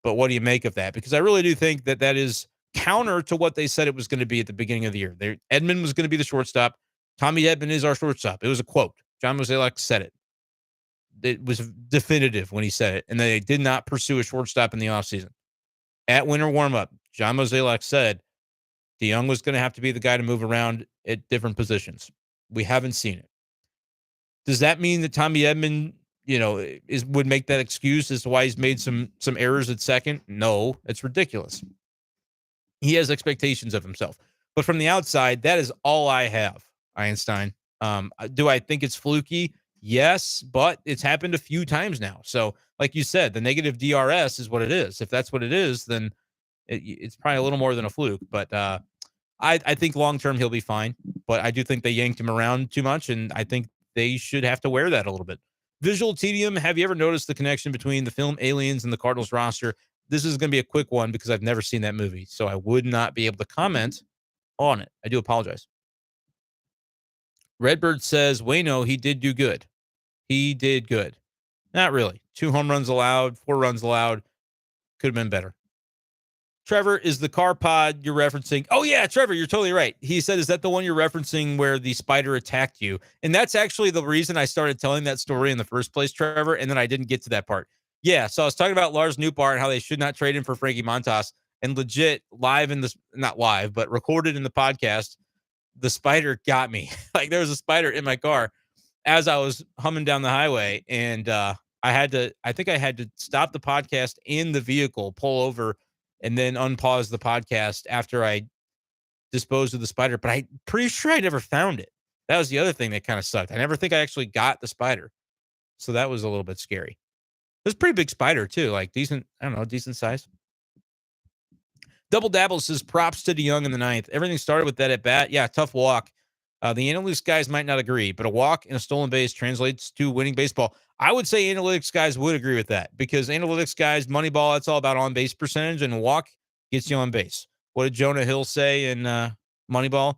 Speaker 1: what do you make of that? Because I really do think that is counter to what they said it was going to be at the beginning of the year. Edman was going to be the shortstop. Tommy Edman is our shortstop. It was a quote. John Mozeliak said it. It was definitive when he said it, and they did not pursue a shortstop in the offseason. At winter warmup, John Mozeliak said DeYoung was going to have to be the guy to move around at different positions. We haven't seen it. Does that mean that Tommy Edman, would make that excuse as to why he's made some errors at second? No, it's ridiculous. He has expectations of himself. But from the outside, that is all I have, Einstein. Do I think it's fluky? Yes, but it's happened a few times now. So, like you said, the negative DRS is what it is. If that's what it is, then it's probably a little more than a fluke. But I think long-term he'll be fine. But I do think they yanked him around too much, and I think they should have to wear that a little bit. Visual Tedium, have you ever noticed the connection between the film Aliens and the Cardinals roster? This is going to be a quick one because I've never seen that movie, so I would not be able to comment on it. I do apologize. Redbird says, Waino, he did do good. He did good. Not really. 2 home runs allowed, 4 runs allowed. Could have been better. Trevor, is the car pod you're referencing? Oh, yeah, Trevor, you're totally right. He said, is that the one you're referencing where the spider attacked you? And that's actually the reason I started telling that story in the first place, Trevor, and then I didn't get to that part. Yeah, so I was talking about Lars Nootbaar and how they should not trade him for Frankie Montas, and legit live in this, not live, but recorded in the podcast, the spider got me. Like there was a spider in my car as I was humming down the highway, and I think I had to stop the podcast in the vehicle, pull over, and then unpause the podcast after I disposed of the spider. But I'm pretty sure I never found it. That was the other thing that kind of sucked. I never think I actually got the spider. So that was a little bit scary. It was a pretty big spider too, like decent, I don't know, decent size. Double Dabble says props to DeYoung in the ninth. Everything started with that at bat. Yeah, tough walk. The analytics guys might not agree, but a walk and a stolen base translates to winning baseball. I would say analytics guys would agree with that because analytics guys, Moneyball, that's all about on base percentage, and a walk gets you on base. What did Jonah Hill say in Moneyball?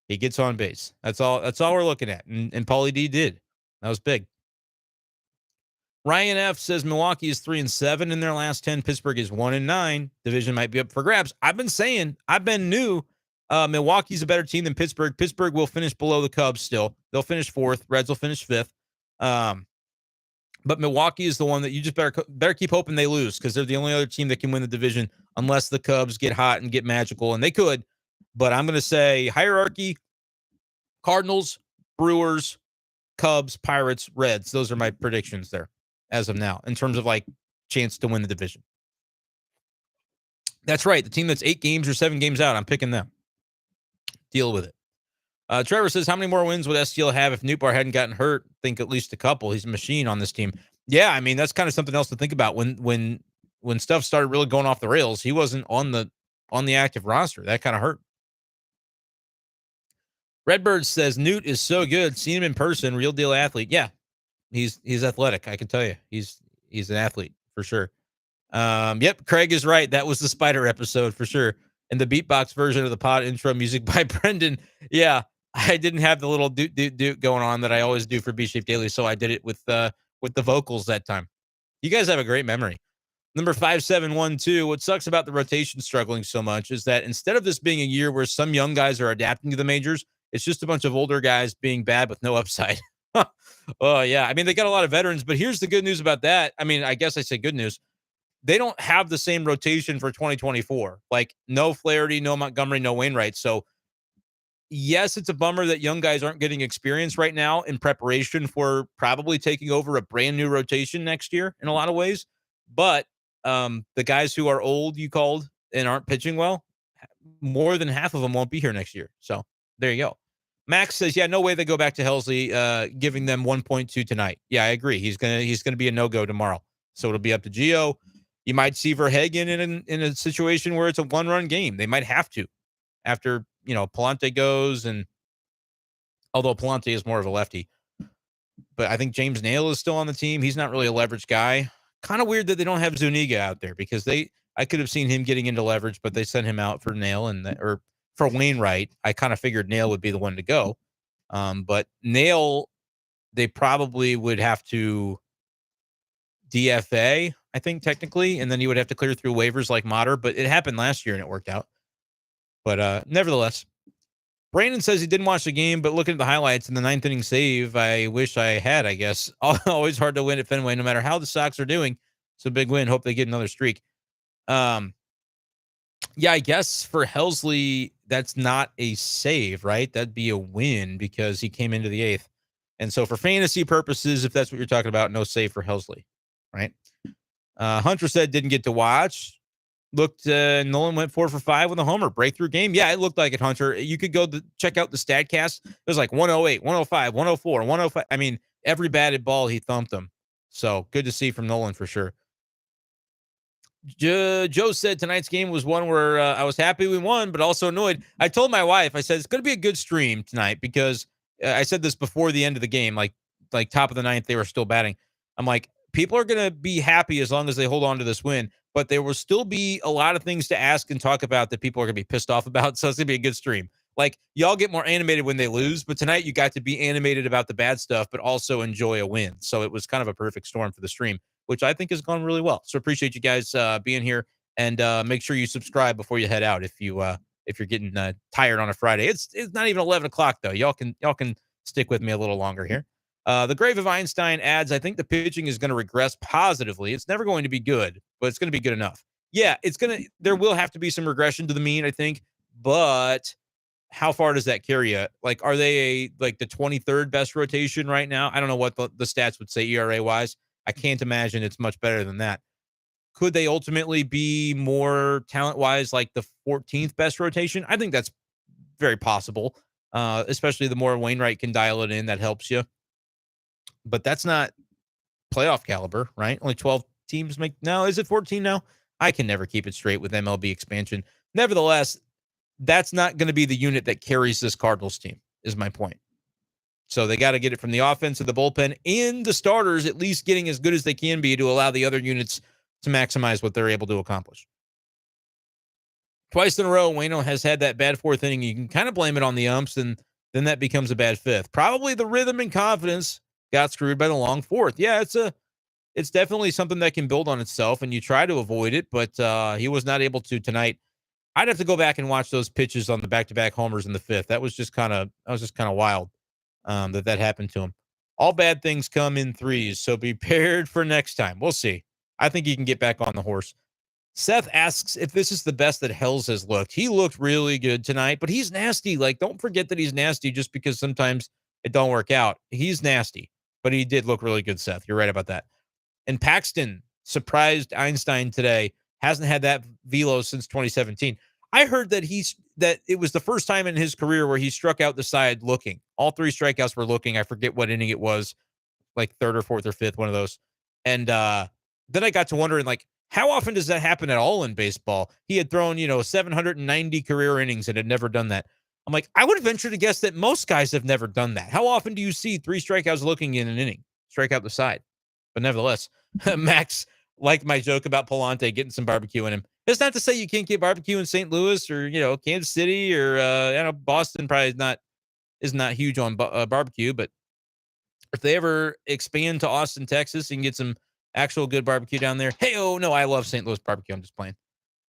Speaker 1: He gets on base. That's all. That's all we're looking at. And Paulie D did. That was big. Ryan F says Milwaukee is 3-7 in their last 10. Pittsburgh is 1-9. Division might be up for grabs. I've been new. Milwaukee's a better team than Pittsburgh. Pittsburgh will finish below the Cubs still. They'll finish fourth. Reds will finish fifth. But Milwaukee is the one that you just better keep hoping they lose because they're the only other team that can win the division unless the Cubs get hot and get magical, and they could. But I'm going to say hierarchy, Cardinals, Brewers, Cubs, Pirates, Reds. Those are my predictions there as of now in terms of like chance to win the division. That's right. The team that's 8 games or 7 games out, I'm picking them. Deal with it. Trevor says, how many more wins would STL have if Nootbaar hadn't gotten hurt? Think at least a couple. He's a machine on this team. Yeah, I mean, that's kind of something else to think about. When stuff started really going off the rails, he wasn't on the active roster. That kind of hurt. Redbird says, Newt is so good. Seen him in person, real deal athlete. Yeah, he's athletic. I can tell you. He's an athlete for sure. Yep, Craig is right. That was the spider episode for sure. And the beatbox version of the pod intro music by Brendan. Yeah, I didn't have the little doot doot doot going on that I always do for B-Shape Daily, so I did it with the vocals that time. You guys have a great memory. Number 5712. What sucks about the rotation struggling so much is that instead of this being a year where some young guys are adapting to the majors, it's just a bunch of older guys being bad with no upside. Oh, yeah. I mean, they got a lot of veterans, but here's the good news about that. I mean, I guess I say good news. They don't have the same rotation for 2024. Like, no Flaherty, no Montgomery, no Wainwright. So, yes, it's a bummer that young guys aren't getting experience right now in preparation for probably taking over a brand new rotation next year in a lot of ways. But the guys who are old, you called, and aren't pitching well, more than half of them won't be here next year. So, there you go. Max says, yeah, no way they go back to Helsley, giving them 1.2 tonight. Yeah, I agree. He's gonna be a no-go tomorrow. So it'll be up to Gio. You might see Verhagen in a situation where it's a 1-run game. They might have to after, Palante goes, and although Palante is more of a lefty. But I think James Nail is still on the team. He's not really a leverage guy. Kind of weird that they don't have Zuniga out there because I could have seen him getting into leverage, but they sent him out for Nail or for Wainwright. I kind of figured Nail would be the one to go. But Nail, they probably would have to DFA, I think, technically, and then he would have to clear through waivers like Motter, but it happened last year and it worked out. But nevertheless, Brandon says he didn't watch the game, but looking at the highlights in the 9th inning save, I wish I had, I guess. Always hard to win at Fenway, no matter how the Sox are doing. It's a big win. Hope they get another streak. Yeah, I guess for Helsley, that's not a save, right? That'd be a win because he came into the 8th. And so for fantasy purposes, if that's what you're talking about, no save for Helsley, right? Hunter said didn't get to watch. Looked, Nolan went 4 for 5 with a homer. Breakthrough game. Yeah, it looked like it, Hunter. You could go check out the StatCast. It was like 108, 105, 104, 105. I mean, every batted ball, he thumped them. So good to see from Nolan for sure. Joe said tonight's game was one where I was happy we won, but also annoyed. I told my wife, I said, it's going to be a good stream tonight because I said this before the end of the game, like top of the 9th, they were still batting. I'm like, people are going to be happy as long as they hold on to this win, but there will still be a lot of things to ask and talk about that people are going to be pissed off about. So it's going to be a good stream. Like, y'all get more animated when they lose, but tonight you got to be animated about the bad stuff, but also enjoy a win. So it was kind of a perfect storm for the stream, which I think has gone really well. So appreciate you guys being here, and make sure you subscribe before you head out if you're getting tired on a Friday. It's not even 11 o'clock though. Y'all can stick with me a little longer here. The Grave of Einstein adds, I think the pitching is going to regress positively. It's never going to be good, but it's going to be good enough. Yeah, there will have to be some regression to the mean, I think, but how far does that carry you? Like, are they like the 23rd best rotation right now? I don't know what the stats would say ERA wise. I can't imagine it's much better than that. Could they ultimately be more talent wise, like the 14th best rotation? I think that's very possible. Especially the more Wainwright can dial it in, that helps you. But that's not playoff caliber, right? Only 12 teams make. No, is it 14 now? I can never keep it straight with MLB expansion. Nevertheless, that's not going to be the unit that carries this Cardinals team, is my point. So they got to get it from the offense to the bullpen and the starters, at least getting as good as they can be to allow the other units to maximize what they're able to accomplish. Twice in a row, Waino has had that bad fourth inning. You can kind of blame it on the umps, and then that becomes a bad fifth. Probably the rhythm and confidence got screwed by the long fourth. Yeah, it's definitely something that can build on itself, and you try to avoid it, but he was not able to tonight. I'd have to go back and watch those pitches on the back-to-back homers in the fifth. That was just kind of wild that happened to him. All bad things come in threes, so be prepared for next time. We'll see. I think he can get back on the horse. Seth asks if this is the best that Hells has looked. He looked really good tonight, but he's nasty. Like, don't forget that he's nasty just because sometimes it don't work out. He's nasty, but he did look really good, Seth. You're right about that. And Paxton surprised Einstein today. Hasn't had that velo since 2017. I heard that it was the first time in his career where he struck out the side looking. All three strikeouts were looking. I forget what inning it was, like third or fourth or fifth, one of those. And then I got to wondering, like, how often does that happen at all in baseball? He had thrown, 790 career innings and had never done that. I'm like, I would venture to guess that most guys have never done that. How often do you see three strikeouts looking in an inning? Strike out the side. But nevertheless, Max liked my joke about Palante getting some barbecue in him. It's not to say you can't get barbecue in St. Louis or, Kansas City or, Boston probably is not huge on barbecue, but if they ever expand to Austin, Texas, you can get some actual good barbecue down there. Hey, oh, no, I love St. Louis barbecue. I'm just playing.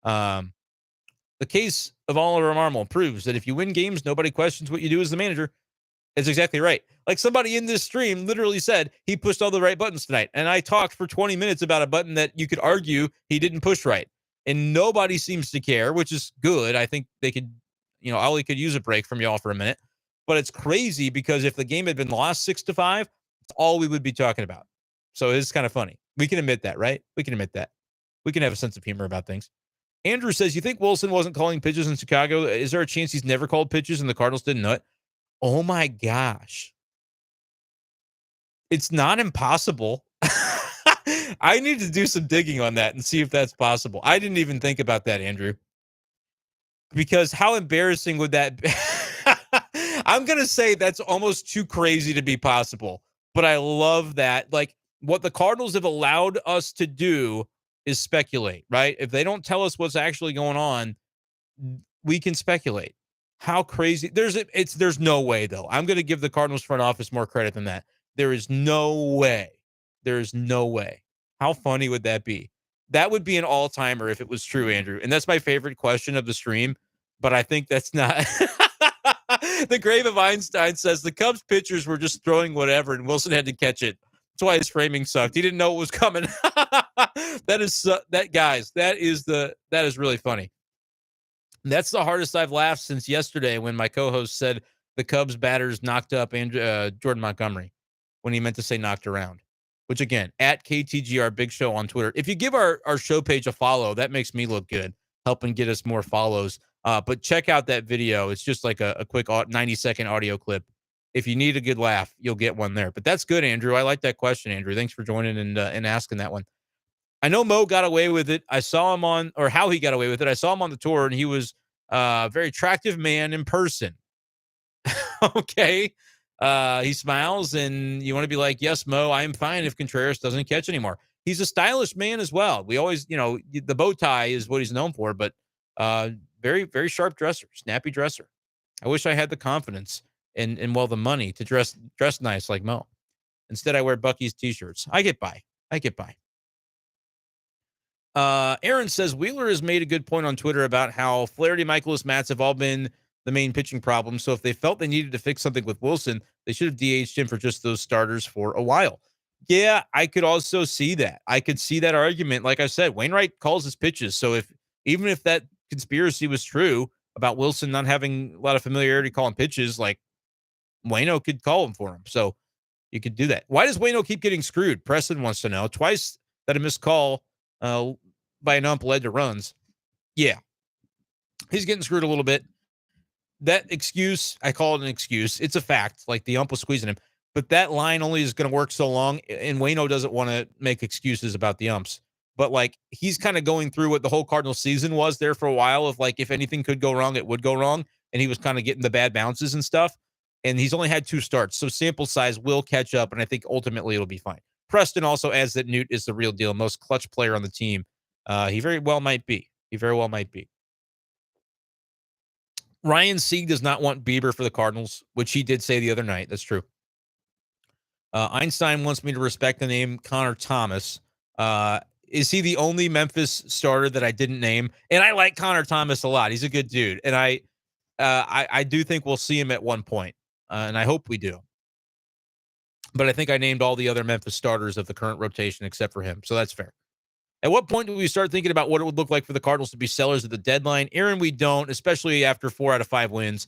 Speaker 1: The case of Oliver Marmol proves that if you win games, nobody questions what you do as the manager. It's exactly right. Like somebody in this stream literally said he pushed all the right buttons tonight. And I talked for 20 minutes about a button that you could argue he didn't push right. And nobody seems to care, which is good. I think they could, Ollie could use a break from y'all for a minute. But it's crazy because if the game had been lost 6-5, that's all we would be talking about. So it's kind of funny. We can admit that, right? We can admit that. We can have a sense of humor about things. Andrew says, you think Wilson wasn't calling pitches in Chicago? Is there a chance he's never called pitches and the Cardinals didn't know it? Oh my gosh. It's not impossible. I need to do some digging on that and see if that's possible. I didn't even think about that, Andrew. Because how embarrassing would that be? I'm going to say that's almost too crazy to be possible. But I love that. Like, what the Cardinals have allowed us to do is speculate, right? If they don't tell us what's actually going on, we can speculate. How crazy. There's no way, though. I'm going to give the Cardinals front office more credit than that. There is no way. There's no way. How funny would that be? That would be an all-timer if it was true, Andrew. And that's my favorite question of the stream, but I think that's not. The Grave of Einstein says the Cubs pitchers were just throwing whatever, and Wilson had to catch it. That's why his framing sucked. He didn't know it was coming. That is really funny. That's the hardest I've laughed since yesterday when my co-host said the Cubs batters knocked up Jordan Montgomery when he meant to say knocked around, which again, at KTGR Big Show on Twitter. If you give our show page a follow, that makes me look good, helping get us more follows. But check out that video. It's just like a quick 90-second audio clip. If you need a good laugh, you'll get one there. But that's good, Andrew. I like that question, Andrew. Thanks for joining and asking that one. I know Mo got away with it. I saw him how he got away with it. I saw him on the tour, and he was a very attractive man in person. Okay. He smiles, and you want to be like, yes, Mo, I am fine if Contreras doesn't catch anymore. He's a stylish man as well. We always, the bow tie is what he's known for, but very, very sharp dresser, snappy dresser. I wish I had the confidence and the money to dress nice like Mo. Instead, I wear Bucky's t-shirts. I get by. Aaron says Wheeler has made a good point on Twitter about how Flaherty, Michaelis, Matz have all been the main pitching problem. So if they felt they needed to fix something with Wilson, they should have DH'd him for just those starters for a while. Yeah, I could also see that. I could see that argument. Like I said, Wainwright calls his pitches. So even if that conspiracy was true, about Wilson not having a lot of familiarity calling pitches, like Waino could call him for him. So you could do that. Why does Waino keep getting screwed? Preston wants to know. Twice that a missed call by an ump led to runs. Yeah, he's getting screwed a little bit. That excuse, I call it an excuse. It's a fact. Like the ump was squeezing him. But that line only is going to work so long. And Waino doesn't want to make excuses about the umps. But like he's kind of going through what the whole Cardinal season was there for a while of like if anything could go wrong, it would go wrong. And he was kind of getting the bad bounces and stuff. And he's only had 2 starts. So sample size will catch up. And I think ultimately it'll be fine. Preston also adds that Newt is the real deal, most clutch player on the team. He very well might be. He very well might be. Ryan Sieg does not want Bieber for the Cardinals, which he did say the other night. That's true. Einstein wants me to respect the name Connor Thomas. Is he the only Memphis starter that I didn't name? And I like Connor Thomas a lot. He's a good dude. And I do think we'll see him at one point. And I hope we do. But I think I named all the other Memphis starters of the current rotation except for him. So that's fair. At what point do we start thinking about what it would look like for the Cardinals to be sellers at the deadline? Aaron, we don't, especially after 4 out of 5 wins.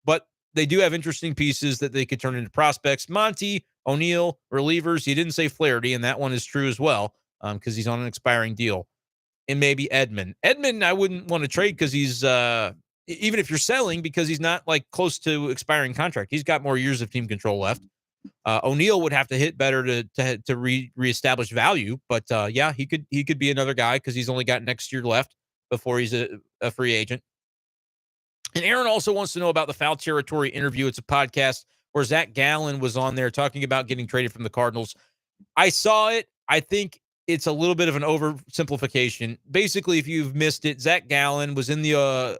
Speaker 1: But they do have interesting pieces that they could turn into prospects. Monty, O'Neill, relievers. You didn't say Flaherty, and that one is true as well because he's on an expiring deal. And maybe Edman. Edman, I wouldn't want to trade because he's, even if you're selling, because he's not like close to expiring contract. He's got more years of team control left. O'Neill would have to hit better to reestablish value, but yeah, he could be another guy because he's only got next year left before he's a free agent. And Aaron also wants to know about the Foul Territory interview. It's a podcast where Zach Gallen was on there talking about getting traded from the Cardinals. I saw it. I think it's a little bit of an oversimplification. Basically, if you've missed it, Zach Gallen was in the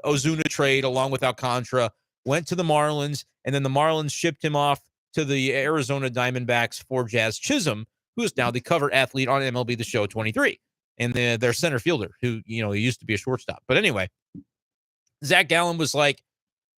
Speaker 1: Ozuna trade along with Alcantara, went to the Marlins, and then the Marlins shipped him off to the Arizona Diamondbacks for Jazz Chisholm, who is now the cover athlete on MLB The Show 23, and their center fielder, who, he used to be a shortstop. But anyway, Zach Gallen was like,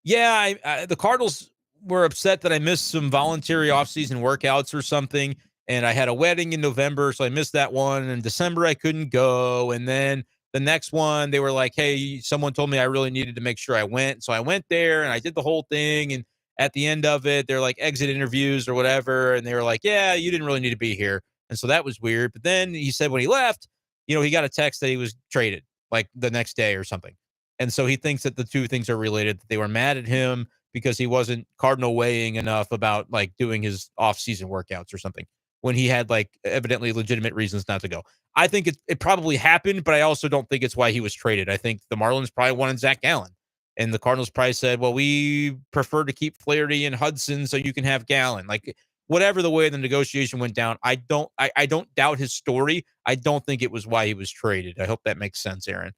Speaker 1: yeah, the Cardinals were upset that I missed some voluntary offseason workouts or something, and I had a wedding in November, so I missed that one. And in December, I couldn't go. And then the next one, they were like, hey, someone told me I really needed to make sure I went. So I went there, and I did the whole thing, and at the end of it, they're like exit interviews or whatever. And they were like, yeah, you didn't really need to be here. And so that was weird. But then he said when he left, he got a text that he was traded like the next day or something. And so he thinks that the two things are related, that they were mad at him because he wasn't Cardinal weighing enough about like doing his off-season workouts or something when he had like evidently legitimate reasons not to go. I think it probably happened, but I also don't think it's why he was traded. I think the Marlins probably wanted Zach Gallen. And the Cardinals probably said, well, we prefer to keep Flaherty and Hudson so you can have Gallen. Like whatever the way the negotiation went down, I don't doubt his story. I don't think it was why he was traded. I hope that makes sense, Aaron.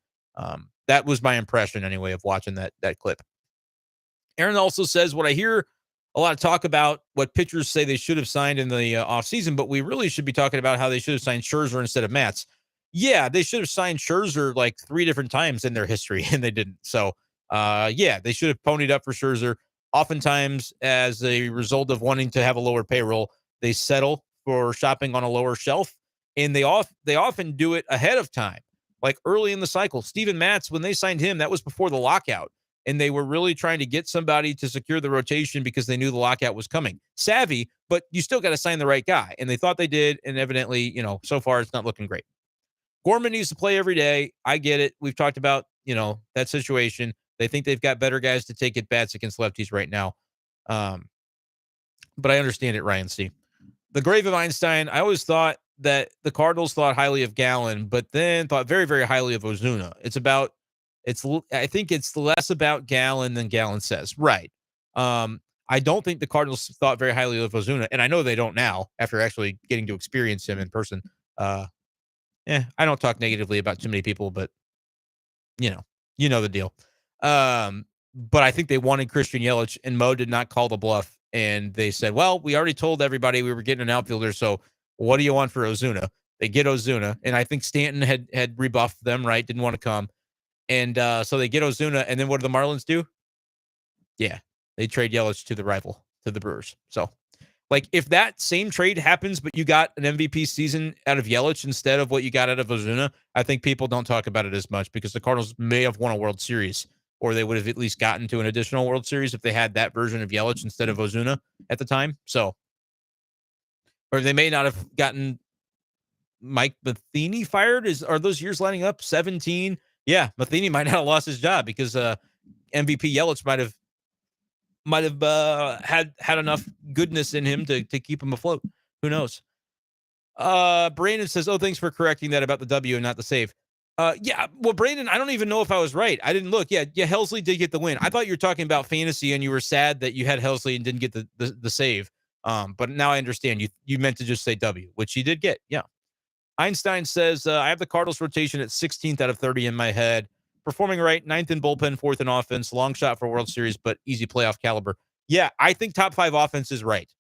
Speaker 1: That was my impression anyway of watching that clip. Aaron also says what I hear a lot of talk about what pitchers say they should have signed in the offseason, but we really should be talking about how they should have signed Scherzer instead of Matz. Yeah, they should have signed Scherzer like 3 different times in their history, and they didn't. So yeah, they should have ponied up for Scherzer. Oftentimes, as a result of wanting to have a lower payroll, they settle for shopping on a lower shelf, and they often do it ahead of time, like early in the cycle. Steven Matz, when they signed him, that was before the lockout, and they were really trying to get somebody to secure the rotation because they knew the lockout was coming. Savvy, but you still got to sign the right guy, and they thought they did, and evidently, so far it's not looking great. Gorman needs to play every day. I get it. We've talked about, that situation. They think they've got better guys to take at bats against lefties right now. But I understand it, Ryan C. The grave of Einstein, I always thought that the Cardinals thought highly of Gallen, but then thought very, very highly of Ozuna. I think it's less about Gallen than Gallen says. Right. I don't think the Cardinals thought very highly of Ozuna, and I know they don't now after actually getting to experience him in person. I don't talk negatively about too many people, but you know the deal. But I think they wanted Christian Yelich, and Mo did not call the bluff. And they said, well, we already told everybody we were getting an outfielder, so what do you want for Ozuna? They get Ozuna, and I think Stanton had rebuffed them, right? Didn't want to come. And so they get Ozuna, and then what do the Marlins do? Yeah, they trade Yelich to the rival, to the Brewers. So, like, if that same trade happens, but you got an MVP season out of Yelich instead of what you got out of Ozuna, I think people don't talk about it as much because the Cardinals may have won a World Series or they would have at least gotten to an additional World Series if they had that version of Yelich instead of Ozuna at the time. So, or they may not have gotten Mike Matheny fired. Are those years lining up? 17. Yeah, Matheny might not have lost his job because MVP Yelich might have had enough goodness in him to keep him afloat. Who knows? Brandon says, "Oh, thanks for correcting that about the W and not the save." Yeah, well, Brandon, I don't even know if I was right. I didn't look. Yeah, Helsley did get the win. I thought you were talking about fantasy and you were sad that you had Helsley and didn't get the save. But now I understand you meant to just say W, which he did get. Yeah. Einstein says, I have the Cardinals rotation at 16th out of 30 in my head. Performing right, 9th in bullpen, 4th in offense, long shot for World Series, but easy playoff caliber. Yeah, I think top 5 offense is right.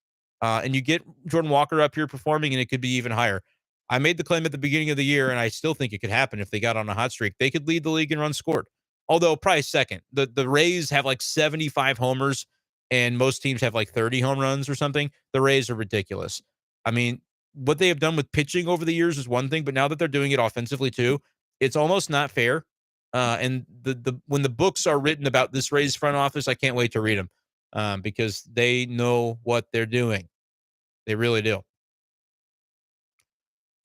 Speaker 1: And you get Jordan Walker up here performing, and it could be even higher. I made the claim at the beginning of the year, and I still think it could happen if they got on a hot streak. They could lead the league in runs scored, although probably second. The Rays have like 75 homers, and most teams have like 30 home runs or something. The Rays are ridiculous. I mean, what they have done with pitching over the years is one thing, but now that they're doing it offensively too, it's almost not fair. And the when the books are written about this Rays front office, I can't wait to read them because they know what they're doing. They really do.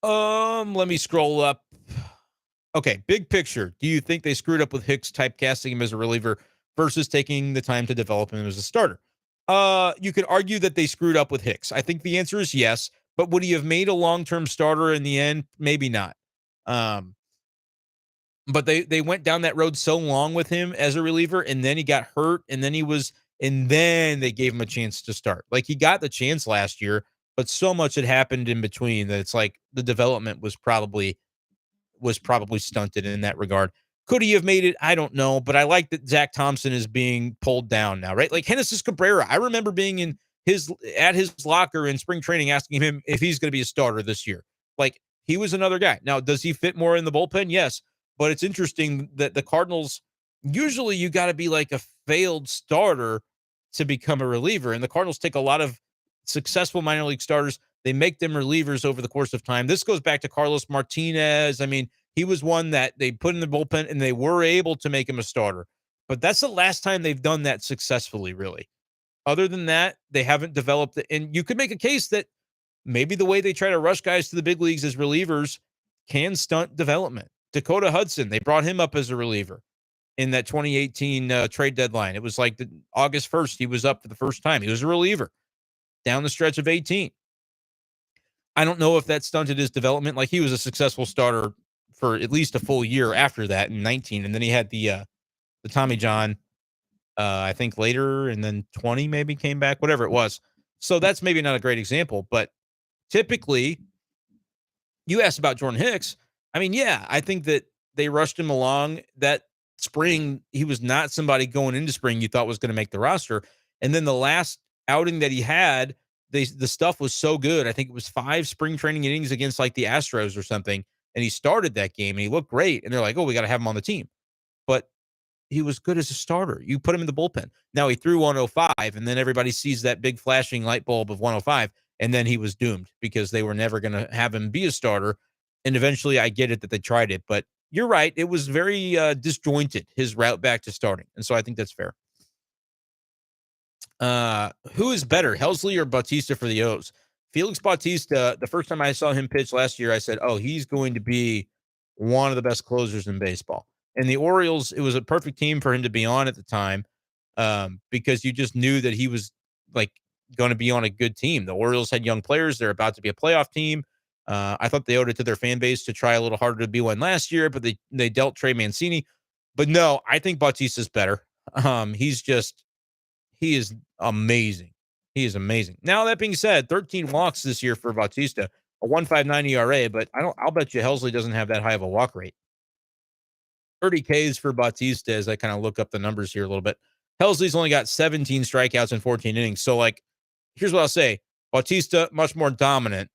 Speaker 1: Let me scroll up. Okay, big picture. Do you think they screwed up with Hicks typecasting him as a reliever versus taking the time to develop him as a starter? You could argue that they screwed up with Hicks. I think the answer is yes, but would he have made a long-term starter in the end? Maybe not. But they went down that road so long with him as a reliever, and then he got hurt, and then they gave him a chance to start. Like, he got the chance last year, but so much had happened in between that it's like the development was probably stunted in that regard. Could he have made it? I don't know, but I like that Zach Thompson is being pulled down now, right? Like Genesis Cabrera, I remember being at his locker in spring training asking him if he's going to be a starter this year. Like, he was another guy. Now, does he fit more in the bullpen? Yes, but it's interesting that the Cardinals, usually you got to be like a failed starter to become a reliever, and the Cardinals take a lot of successful minor league starters. They make them relievers over the course of time. This goes back to Carlos Martinez. I mean, he was one that they put in the bullpen and they were able to make him a starter. But that's the last time they've done that successfully, really. Other than that, they haven't developed it. And you could make a case that maybe the way they try to rush guys to the big leagues as relievers can stunt development. Dakota Hudson, they brought him up as a reliever in that 2018 trade deadline. It was like August 1st, he was up for the first time. He was a reliever down the stretch of 18. I don't know if that stunted his development. Like, he was a successful starter for at least a full year after that in 19. And then he had the Tommy John, I think later, and then 20 maybe came back, whatever it was. So that's maybe not a great example, but typically you asked about Jordan Hicks. I mean, yeah, I think that they rushed him along that spring. He was not somebody going into spring you thought was going to make the roster. And then the last outing that he had, the stuff was so good. I think it was 5 spring training innings against like the Astros or something. And he started that game and he looked great. And they're like, oh, we got to have him on the team. But he was good as a starter. You put him in the bullpen. Now he threw 105, and then everybody sees that big flashing light bulb of 105, and then he was doomed because they were never going to have him be a starter. And eventually, I get it that they tried it, but you're right. It was very disjointed, his route back to starting. And so I think that's fair. Who is better, Helsley or Bautista for the O's? Felix Bautista, the first time I saw him pitch last year, I said, oh, he's going to be one of the best closers in baseball. And the Orioles, it was a perfect team for him to be on at the time because you just knew that he was like going to be on a good team. The Orioles had young players. They're about to be a playoff team. I thought they owed it to their fan base to try a little harder to be one last year, but they dealt Trey Mancini. But no, I think Bautista's better. He is amazing. He is amazing. Now, that being said, 13 walks this year for Bautista, a 1.59 ERA, but I'll bet you Helsley doesn't have that high of a walk rate. 30 Ks for Bautista as I kind of look up the numbers here a little bit. Helsley's only got 17 strikeouts in 14 innings. So, like, here's what I'll say. Bautista, much more dominant.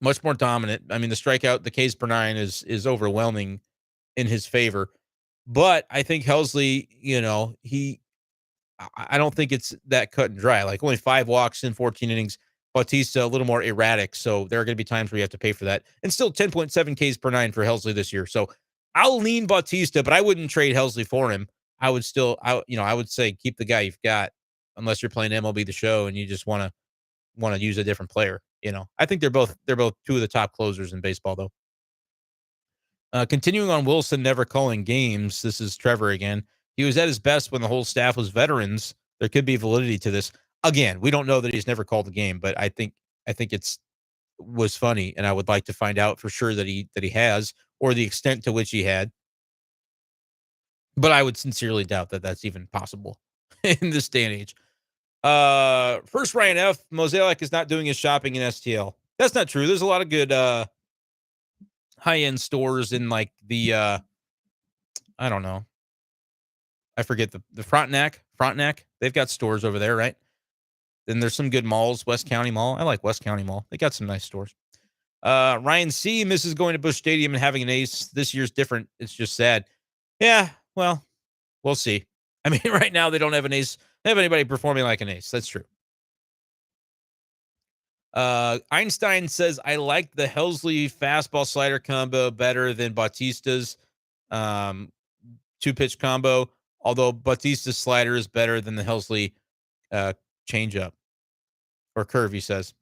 Speaker 1: Much more dominant. I mean, the strikeout, the Ks per 9 is overwhelming in his favor. But I think Helsley, I don't think it's that cut and dry. Like, only 5 walks in 14 innings. Bautista a little more erratic, so there are going to be times where you have to pay for that. And still 10.7 Ks per 9 for Helsley this year. So I'll lean Bautista, but I wouldn't trade Helsley for him. I would say keep the guy you've got, unless you're playing MLB The Show and you just want to use a different player. I think they're both two of the top closers in baseball, though. Continuing on Wilson never calling games. This is Trevor again. He was at his best when the whole staff was veterans. There could be validity to this. Again, we don't know that he's never called a game, but I think it's was funny, and I would like to find out for sure that he has, or the extent to which he had. But I would sincerely doubt that that's even possible in this day and age. First Ryan F. Mosaic is not doing his shopping in STL. That's not true. There's a lot of good high-end stores in like the I don't know. I forget the Frontenac. They've got stores over there, right? Then there's some good malls. West County Mall. I like West County Mall. They got some nice stores. Ryan C misses going to Busch Stadium and having an ace. This year's different. It's just sad. Yeah, well, we'll see. I mean, right now they don't have an ace. They have anybody performing like an ace. That's true. Einstein says, I like the Helsley fastball slider combo better than Bautista's two-pitch combo, although Bautista's slider is better than the Helsley changeup or curve, he says.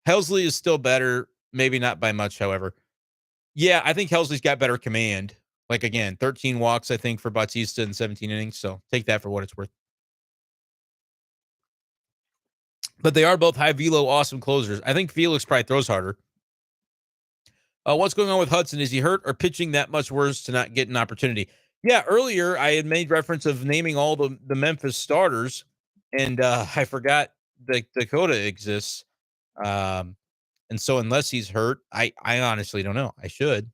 Speaker 1: Helsley is still better, maybe not by much, however. Yeah, I think Helsley's got better command. Like, again, 13 walks, I think, for Bautista in 17 innings, so take that for what it's worth. But they are both high velo, awesome closers. I think Felix probably throws harder. What's going on with Hudson? Is he hurt or pitching that much worse to not get an opportunity? Yeah, earlier I had made reference of naming all the Memphis starters, and I forgot that Dakota exists. And so unless he's hurt, I honestly don't know. I should.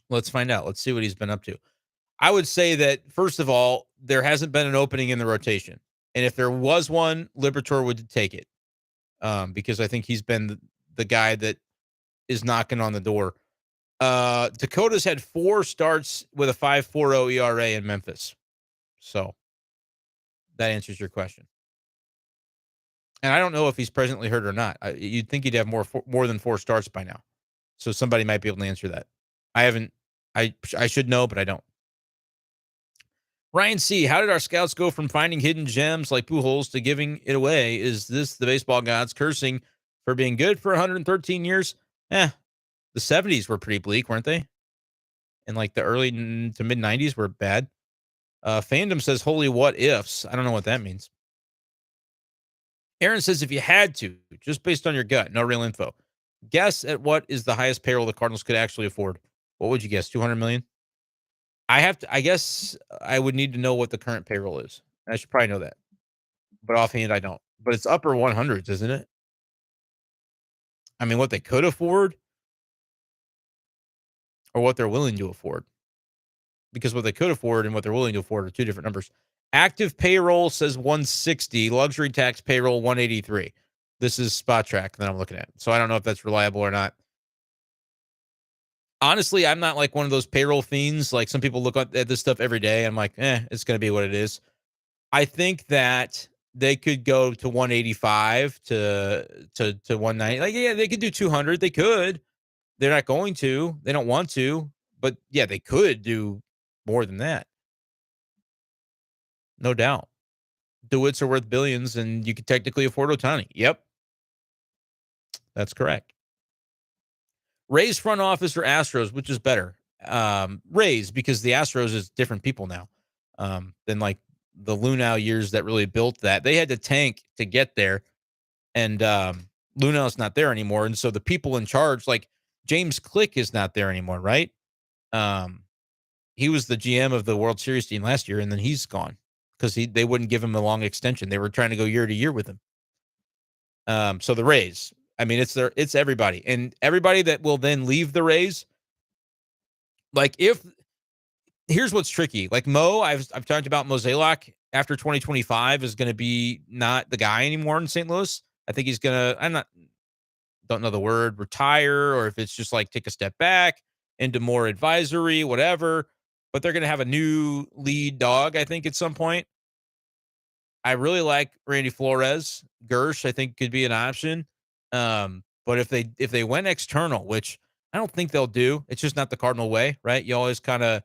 Speaker 1: Let's find out. Let's see what he's been up to. I would say that, first of all, there hasn't been an opening in the rotation. And if there was one, Liberatore would take it, because I think he's been the guy that is knocking on the door. Dakota's had 4 starts with a 5.40 ERA in Memphis. So that answers your question. And I don't know if he's presently hurt or not. You'd think he'd have more than 4 starts by now. So somebody might be able to answer that. I should know, but I don't. Ryan C., how did our scouts go from finding hidden gems like Pujols to giving it away? Is this the baseball gods cursing for being good for 113 years? The 70s were pretty bleak, weren't they? And like the early to mid 90s were bad. Fandom says, holy what ifs. I don't know what that means. Aaron says, if you had to, just based on your gut, no real info, guess at what is the highest payroll the Cardinals could actually afford. What would you guess? 200 million? I guess I would need to know what the current payroll is. I should probably know that. But offhand, I don't. But it's upper 100s, isn't it? I mean, what they could afford or what they're willing to afford. Because what they could afford and what they're willing to afford are two different numbers. Active payroll says 160. Luxury tax payroll 183. This is Spot Track that I'm looking at. So I don't know if that's reliable or not. Honestly, I'm not like one of those payroll fiends. Like some people look at this stuff every day. I'm like, it's going to be what it is. I think that they could go to 185 to 190. Like, yeah, they could do 200. They could. They're not going to. They don't want to. But yeah, they could do more than that. No doubt. DeWitts are worth billions, and you could technically afford Ohtani. Yep. That's correct. Rays front office or Astros, which is better? Rays, because the Astros is different people now than like the Lunau years that really built that. They had to tank to get there, and Lunau's not there anymore. And so the people in charge, like James Click, is not there anymore, right? He was the GM of the World Series team last year, and then he's gone because they wouldn't give him a long extension. They were trying to go year to year with him. So the Rays, I mean, it's everybody, and everybody that will then leave the Rays. Like, here's what's tricky. Like Mo, I've talked about Mozeliak after 2025 is going to be not the guy anymore in St. Louis. I think he's going to, don't know the word, retire, or if it's just like take a step back into more advisory, whatever. But they're going to have a new lead dog, I think, at some point. I really like Randy Flores. Gersh, I think, could be an option. But if they went external, which I don't think they'll do. It's just not the Cardinal way, right? You always kind of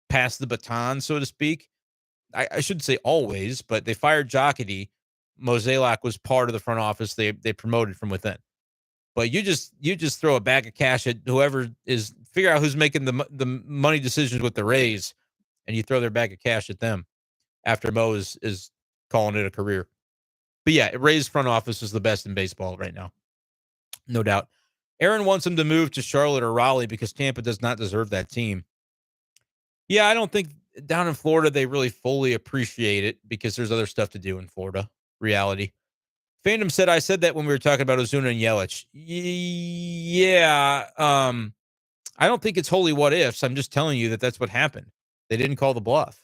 Speaker 1: pass the baton, so to speak. I shouldn't say always, but they fired Jockety. Mozeliak was part of the front office. They promoted from within. But you just throw a bag of cash at whoever is, figure out who's making the money decisions with the Rays, and you throw their bag of cash at them after Mo is calling it a career. But yeah, Rays front office is the best in baseball right now, no doubt. Aaron wants him to move to Charlotte or Raleigh because Tampa does not deserve that team. Yeah, I don't think down in Florida they really fully appreciate it because there's other stuff to do in Florida. Reality. Fandom said I said that when we were talking about Ozuna and Yelich. Yeah, I don't think it's wholly what ifs. I'm just telling you that that's what happened. They didn't call the bluff.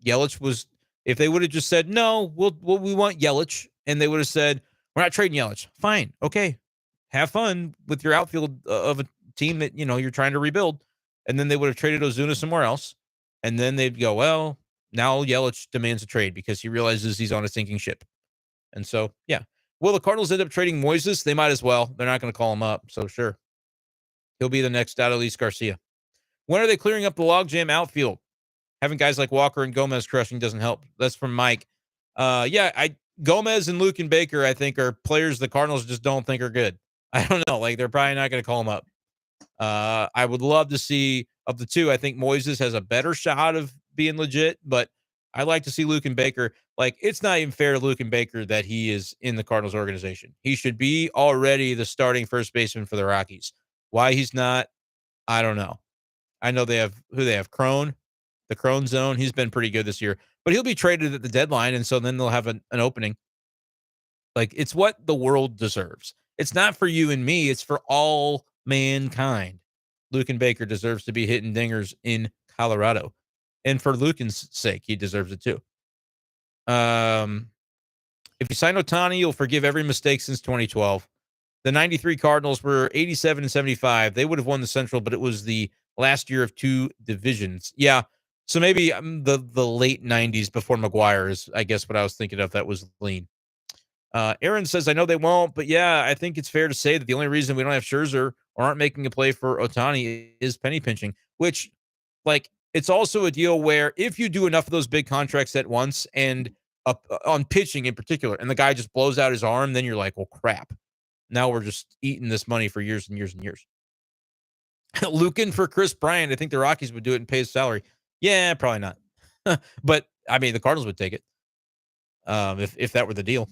Speaker 1: Yelich was, if they would have just said no, we want Yelich, and they would have said we're not trading Yelich. Fine, okay, have fun with your outfield of a team that you're trying to rebuild, and then they would have traded Ozuna somewhere else, and then they'd go, well, now Yelich demands a trade because he realizes he's on a sinking ship, and so yeah. Will the Cardinals end up trading Moises? They might as well. They're not going to call him up, so sure, he'll be the next Adolis Garcia. When are they clearing up the logjam outfield? Having guys like Walker and Gomez crushing doesn't help. That's from Mike. Gomez and Luke and Baker, I think, are players the Cardinals just don't think are good. I don't know. Like, they're probably not going to call them up. I would love to see, of the two, I think Moises has a better shot of being legit, but I like to see Luke and Baker. Like, it's not even fair to Luke and Baker that he is in the Cardinals organization. He should be already the starting first baseman for the Rockies. Why he's not, I don't know. I know they have Crone. The Crone Zone, he's been pretty good this year, but he'll be traded at the deadline, and so then they'll have an opening. Like, it's what the world deserves. It's not for you and me. It's for all mankind. Luken Baker deserves to be hitting dingers in Colorado. And for Luken's sake, he deserves it too. If you sign Ohtani, you'll forgive every mistake since 2012. The 93 Cardinals were 87 and 75. They would have won the Central, but it was the last year of two divisions. Yeah. So maybe the late 90s before McGuire is, I guess, what I was thinking of. That was lean. Aaron says, I know they won't, but yeah, I think it's fair to say that the only reason we don't have Scherzer or aren't making a play for Ohtani is penny pinching, which, like, it's also a deal where if you do enough of those big contracts at once and on pitching in particular, and the guy just blows out his arm, then you're like, well, crap. Now we're just eating this money for years and years and years. Luken for Chris Bryant. I think the Rockies would do it and pay his salary. Yeah, probably not. But, I mean, the Cardinals would take it if that were the deal.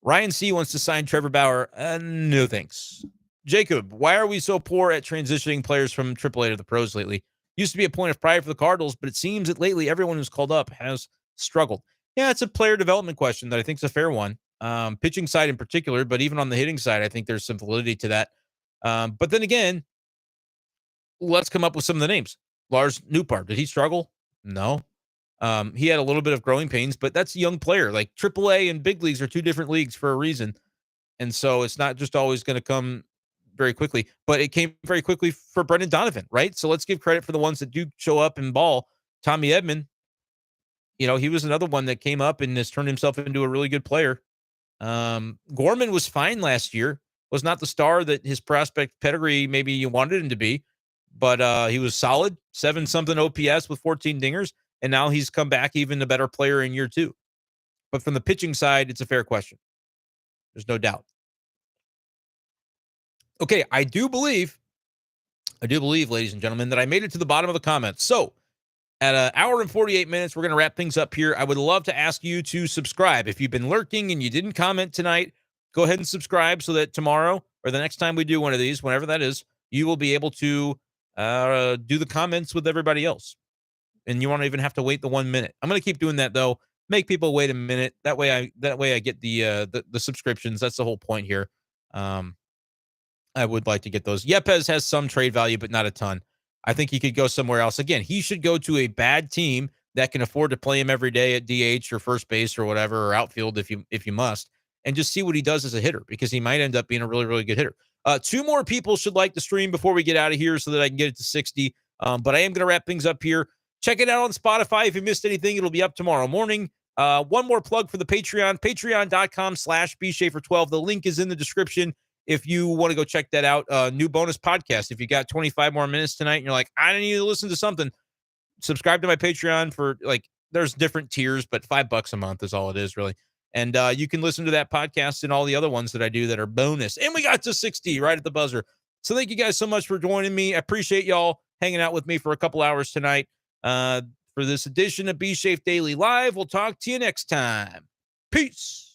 Speaker 1: Ryan C. wants to sign Trevor Bauer. No thanks. Jacob, why are we so poor at transitioning players from AAA to the pros lately? Used to be a point of pride for the Cardinals, but it seems that lately everyone who's called up has struggled. Yeah, it's a player development question that I think is a fair one. Pitching side in particular, but even on the hitting side, I think there's some validity to that. But then again, let's come up with some of the names. Lars Nootbaar, did he struggle? No. He had a little bit of growing pains, but that's a young player. Like, AAA and big leagues are two different leagues for a reason. And so it's not just always going to come very quickly, but it came very quickly for Brendan Donovan, right? So let's give credit for the ones that do show up and ball. Tommy Edman, he was another one that came up and has turned himself into a really good player. Gorman was fine last year, was not the star that his prospect pedigree maybe you wanted him to be, but he was solid, 7-something OPS with 14 dingers, and now he's come back even a better player in year two. But from the pitching side, it's a fair question. There's no doubt. Okay, I do believe, ladies and gentlemen, that I made it to the bottom of the comments. So at an hour and 48 minutes, we're going to wrap things up here. I would love to ask you to subscribe. If you've been lurking and you didn't comment tonight, go ahead and subscribe so that tomorrow or the next time we do one of these, whenever that is, you will be able to do the comments with everybody else. And you won't even have to wait the 1 minute. I'm going to keep doing that, though. Make people wait a minute. That way I get the subscriptions. That's the whole point here. I would like to get those. Yepes has some trade value, but not a ton. I think he could go somewhere else. Again, he should go to a bad team that can afford to play him every day at DH or first base or whatever, or outfield if you must, and just see what he does as a hitter, because he might end up being a really, really good hitter. Two more people should like the stream before we get out of here so that I can get it to 60. But I am going to wrap things up here. Check it out on Spotify. If you missed anything, it'll be up tomorrow morning. One more plug for the Patreon, patreon.com/bshafer12. The link is in the description. if you want to go check that out, new bonus podcast. If you got 25 more minutes tonight and you're like, I need to listen to something, subscribe to my Patreon for there's different tiers, but $5 a month is all it is really. And you can listen to that podcast and all the other ones that I do that are bonus. And we got to 60 right at the buzzer. So thank you guys so much for joining me. I appreciate y'all hanging out with me for a couple hours tonight for this edition of B Shape Daily Live. We'll talk to you next time. Peace.